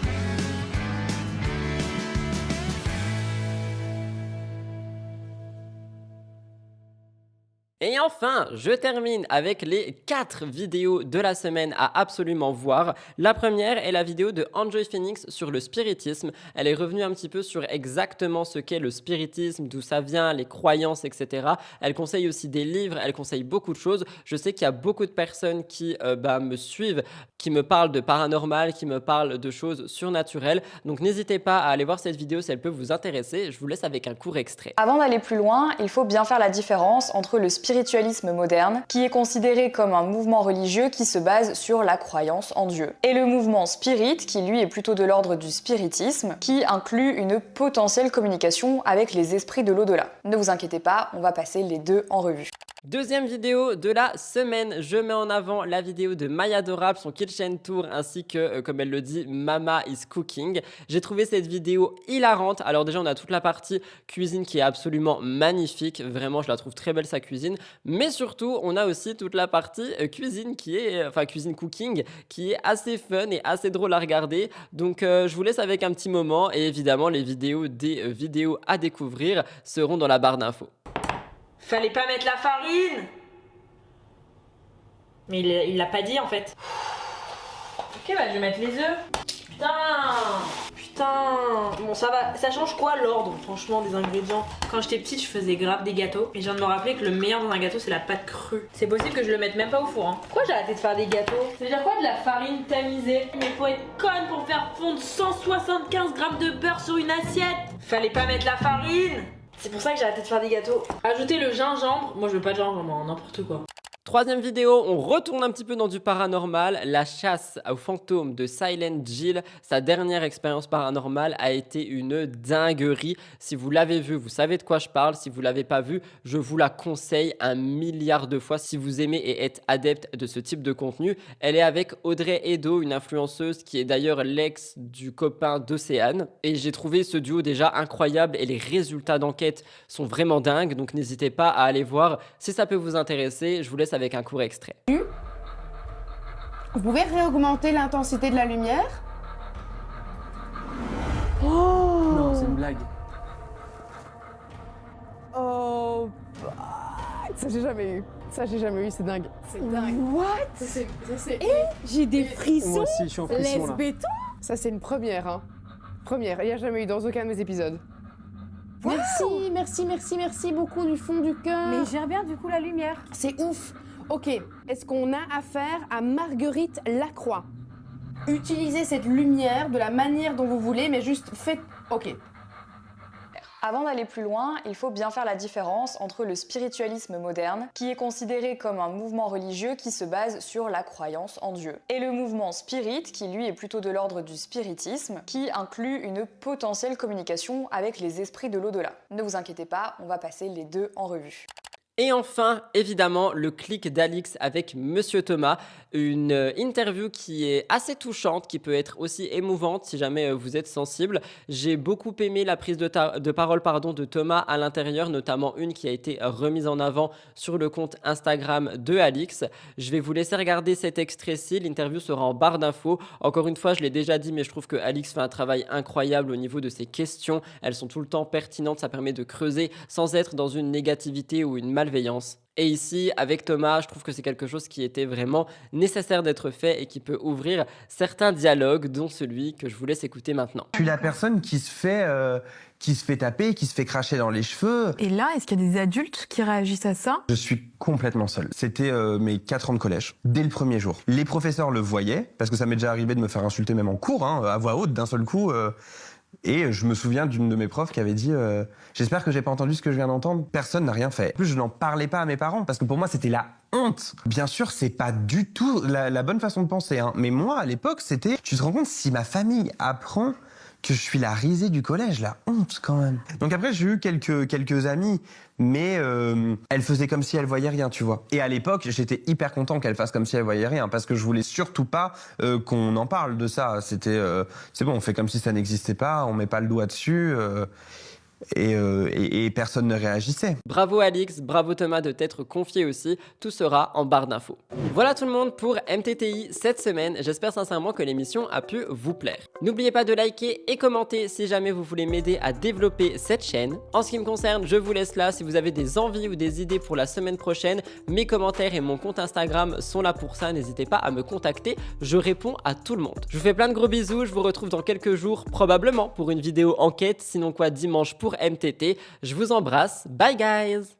Et enfin, je termine avec les 4 vidéos de la semaine à absolument voir. La première est la vidéo de Enjoy Phoenix sur le spiritisme. Elle est revenue un petit peu sur exactement ce qu'est le spiritisme, d'où ça vient, les croyances, etc. Elle conseille aussi des livres, elle conseille beaucoup de choses. Je sais qu'il y a beaucoup de personnes qui me suivent, qui me parlent de paranormal, qui me parlent de choses surnaturelles. Donc n'hésitez pas à aller voir cette vidéo si elle peut vous intéresser. Je vous laisse avec un court extrait. Avant d'aller plus loin, il faut bien faire la différence entre le spiritualisme moderne, qui est considéré comme un mouvement religieux qui se base sur la croyance en Dieu, et le mouvement spirit, qui lui est plutôt de l'ordre du spiritisme, qui inclut une potentielle communication avec les esprits de l'au-delà. Ne vous inquiétez pas, on va passer les deux en revue. Deuxième vidéo de la semaine, je mets en avant la vidéo de Maya Adorable, son kitchen tour, ainsi que, comme elle le dit, Mama is Cooking. J'ai trouvé cette vidéo hilarante. Alors déjà, on a toute la partie cuisine qui est absolument magnifique. Vraiment, je la trouve très belle, sa cuisine. Mais surtout, on a aussi toute la partie cuisine cuisine cooking, qui est assez fun et assez drôle à regarder. Donc, je vous laisse avec un petit moment. Et évidemment, les vidéos des vidéos à découvrir seront dans la barre d'infos. Fallait pas mettre la farine. Mais il l'a pas dit en fait. Ok, bah je vais mettre les œufs. Putain. Bon, ça va. Ça change quoi l'ordre, franchement, des ingrédients? Quand j'étais petite, je faisais grave des gâteaux. Et je viens de me rappeler que le meilleur dans un gâteau, c'est la pâte crue. C'est possible que je le mette même pas au four. Hein. Pourquoi j'ai arrêté de faire des gâteaux? Ça veut dire quoi de la farine tamisée? Mais faut être conne pour faire fondre 175 grammes de beurre sur une assiette. Fallait pas mettre la farine. C'est pour ça que j'ai arrêté de faire des gâteaux. Ajoutez le gingembre. Moi je veux pas de gingembre, n'importe quoi. Troisième vidéo, on retourne un petit peu dans du paranormal. La chasse aux fantômes de Silent Jill, sa dernière expérience paranormale a été une dinguerie. Si vous l'avez vue, vous savez de quoi je parle. Si vous l'avez pas vue, je vous la conseille 1 milliard de fois si vous aimez et êtes adepte de ce type de contenu. Elle est avec Audrey Edo, une influenceuse qui est d'ailleurs l'ex du copain d'Océane. Et j'ai trouvé ce duo déjà incroyable et les résultats d'enquête sont vraiment dingues. Donc n'hésitez pas à aller voir si ça peut vous intéresser. Je vous laisse avec un court extrait. Vous pouvez réaugmenter l'intensité de la lumière. Oh non, c'est une blague. Oh, ça j'ai jamais eu. Ça j'ai jamais eu, c'est dingue. C'est dingue. What? J'ai des frissons. Moi aussi, je suis en frisson Laisse là. béton. Ça c'est une première, hein. Première. Il n'y a jamais eu dans aucun de mes épisodes. Merci beaucoup du fond du cœur. Mais gère bien du coup la lumière. C'est ouf. Ok, est-ce qu'on a affaire à Marguerite Lacroix? Utilisez cette lumière de la manière dont vous voulez, mais juste faites... Ok. Avant d'aller plus loin, il faut bien faire la différence entre le spiritualisme moderne, qui est considéré comme un mouvement religieux qui se base sur la croyance en Dieu, et le mouvement spirit, qui lui est plutôt de l'ordre du spiritisme, qui inclut une potentielle communication avec les esprits de l'au-delà. Ne vous inquiétez pas, on va passer les deux en revue. Et enfin, évidemment, le clic d'Alix avec Monsieur Thomas, une interview qui est assez touchante, qui peut être aussi émouvante si jamais vous êtes sensible. J'ai beaucoup aimé la prise de parole de Thomas à l'intérieur, notamment une qui a été remise en avant sur le compte Instagram de Alix. Je vais vous laisser regarder cet extrait-ci, l'interview sera en barre d'infos. Encore une fois, je l'ai déjà dit, mais je trouve que Alix fait un travail incroyable au niveau de ses questions. Elles sont tout le temps pertinentes, ça permet de creuser sans être dans une négativité ou une malveillance. Et ici, avec Thomas, je trouve que c'est quelque chose qui était vraiment nécessaire d'être fait et qui peut ouvrir certains dialogues, dont celui que je vous laisse écouter maintenant. Je suis la personne qui se fait taper, qui se fait cracher dans les cheveux. Et là, est-ce qu'il y a des adultes qui réagissent à ça? Je suis complètement seul. C'était mes 4 ans de collège, dès le premier jour. Les professeurs le voyaient, parce que ça m'est déjà arrivé de me faire insulter même en cours, à voix haute, d'un seul coup. Et je me souviens d'une de mes profs qui avait dit j'espère que j'ai pas entendu ce que je viens d'entendre. Personne n'a rien fait. En plus, je n'en parlais pas à mes parents parce que pour moi, c'était la honte. Bien sûr, c'est pas du tout la bonne façon de penser. Hein. Mais moi, à l'époque, c'était... Tu te rends compte, si ma famille apprend que je suis la risée du collège, la honte quand même. Donc après, j'ai eu quelques amis, mais elle faisait comme si elle voyait rien, tu vois. Et à l'époque, j'étais hyper content qu'elle fasse comme si elle voyait rien, parce que je voulais surtout pas qu'on en parle de ça. C'était, c'est bon, on fait comme si ça n'existait pas, on met pas le doigt dessus. et personne ne réagissait. Bravo Alix, bravo Thomas de t'être confié aussi, tout sera en barre d'infos. Voilà tout le monde pour MTTI cette semaine, j'espère sincèrement que l'émission a pu vous plaire. N'oubliez pas de liker et commenter si jamais vous voulez m'aider à développer cette chaîne. En ce qui me concerne, je vous laisse là, si vous avez des envies ou des idées pour la semaine prochaine, mes commentaires et mon compte Instagram sont là pour ça, n'hésitez pas à me contacter, je réponds à tout le monde. Je vous fais plein de gros bisous, je vous retrouve dans quelques jours, probablement pour une vidéo enquête, sinon quoi dimanche pour MTT. Je vous embrasse, bye guys!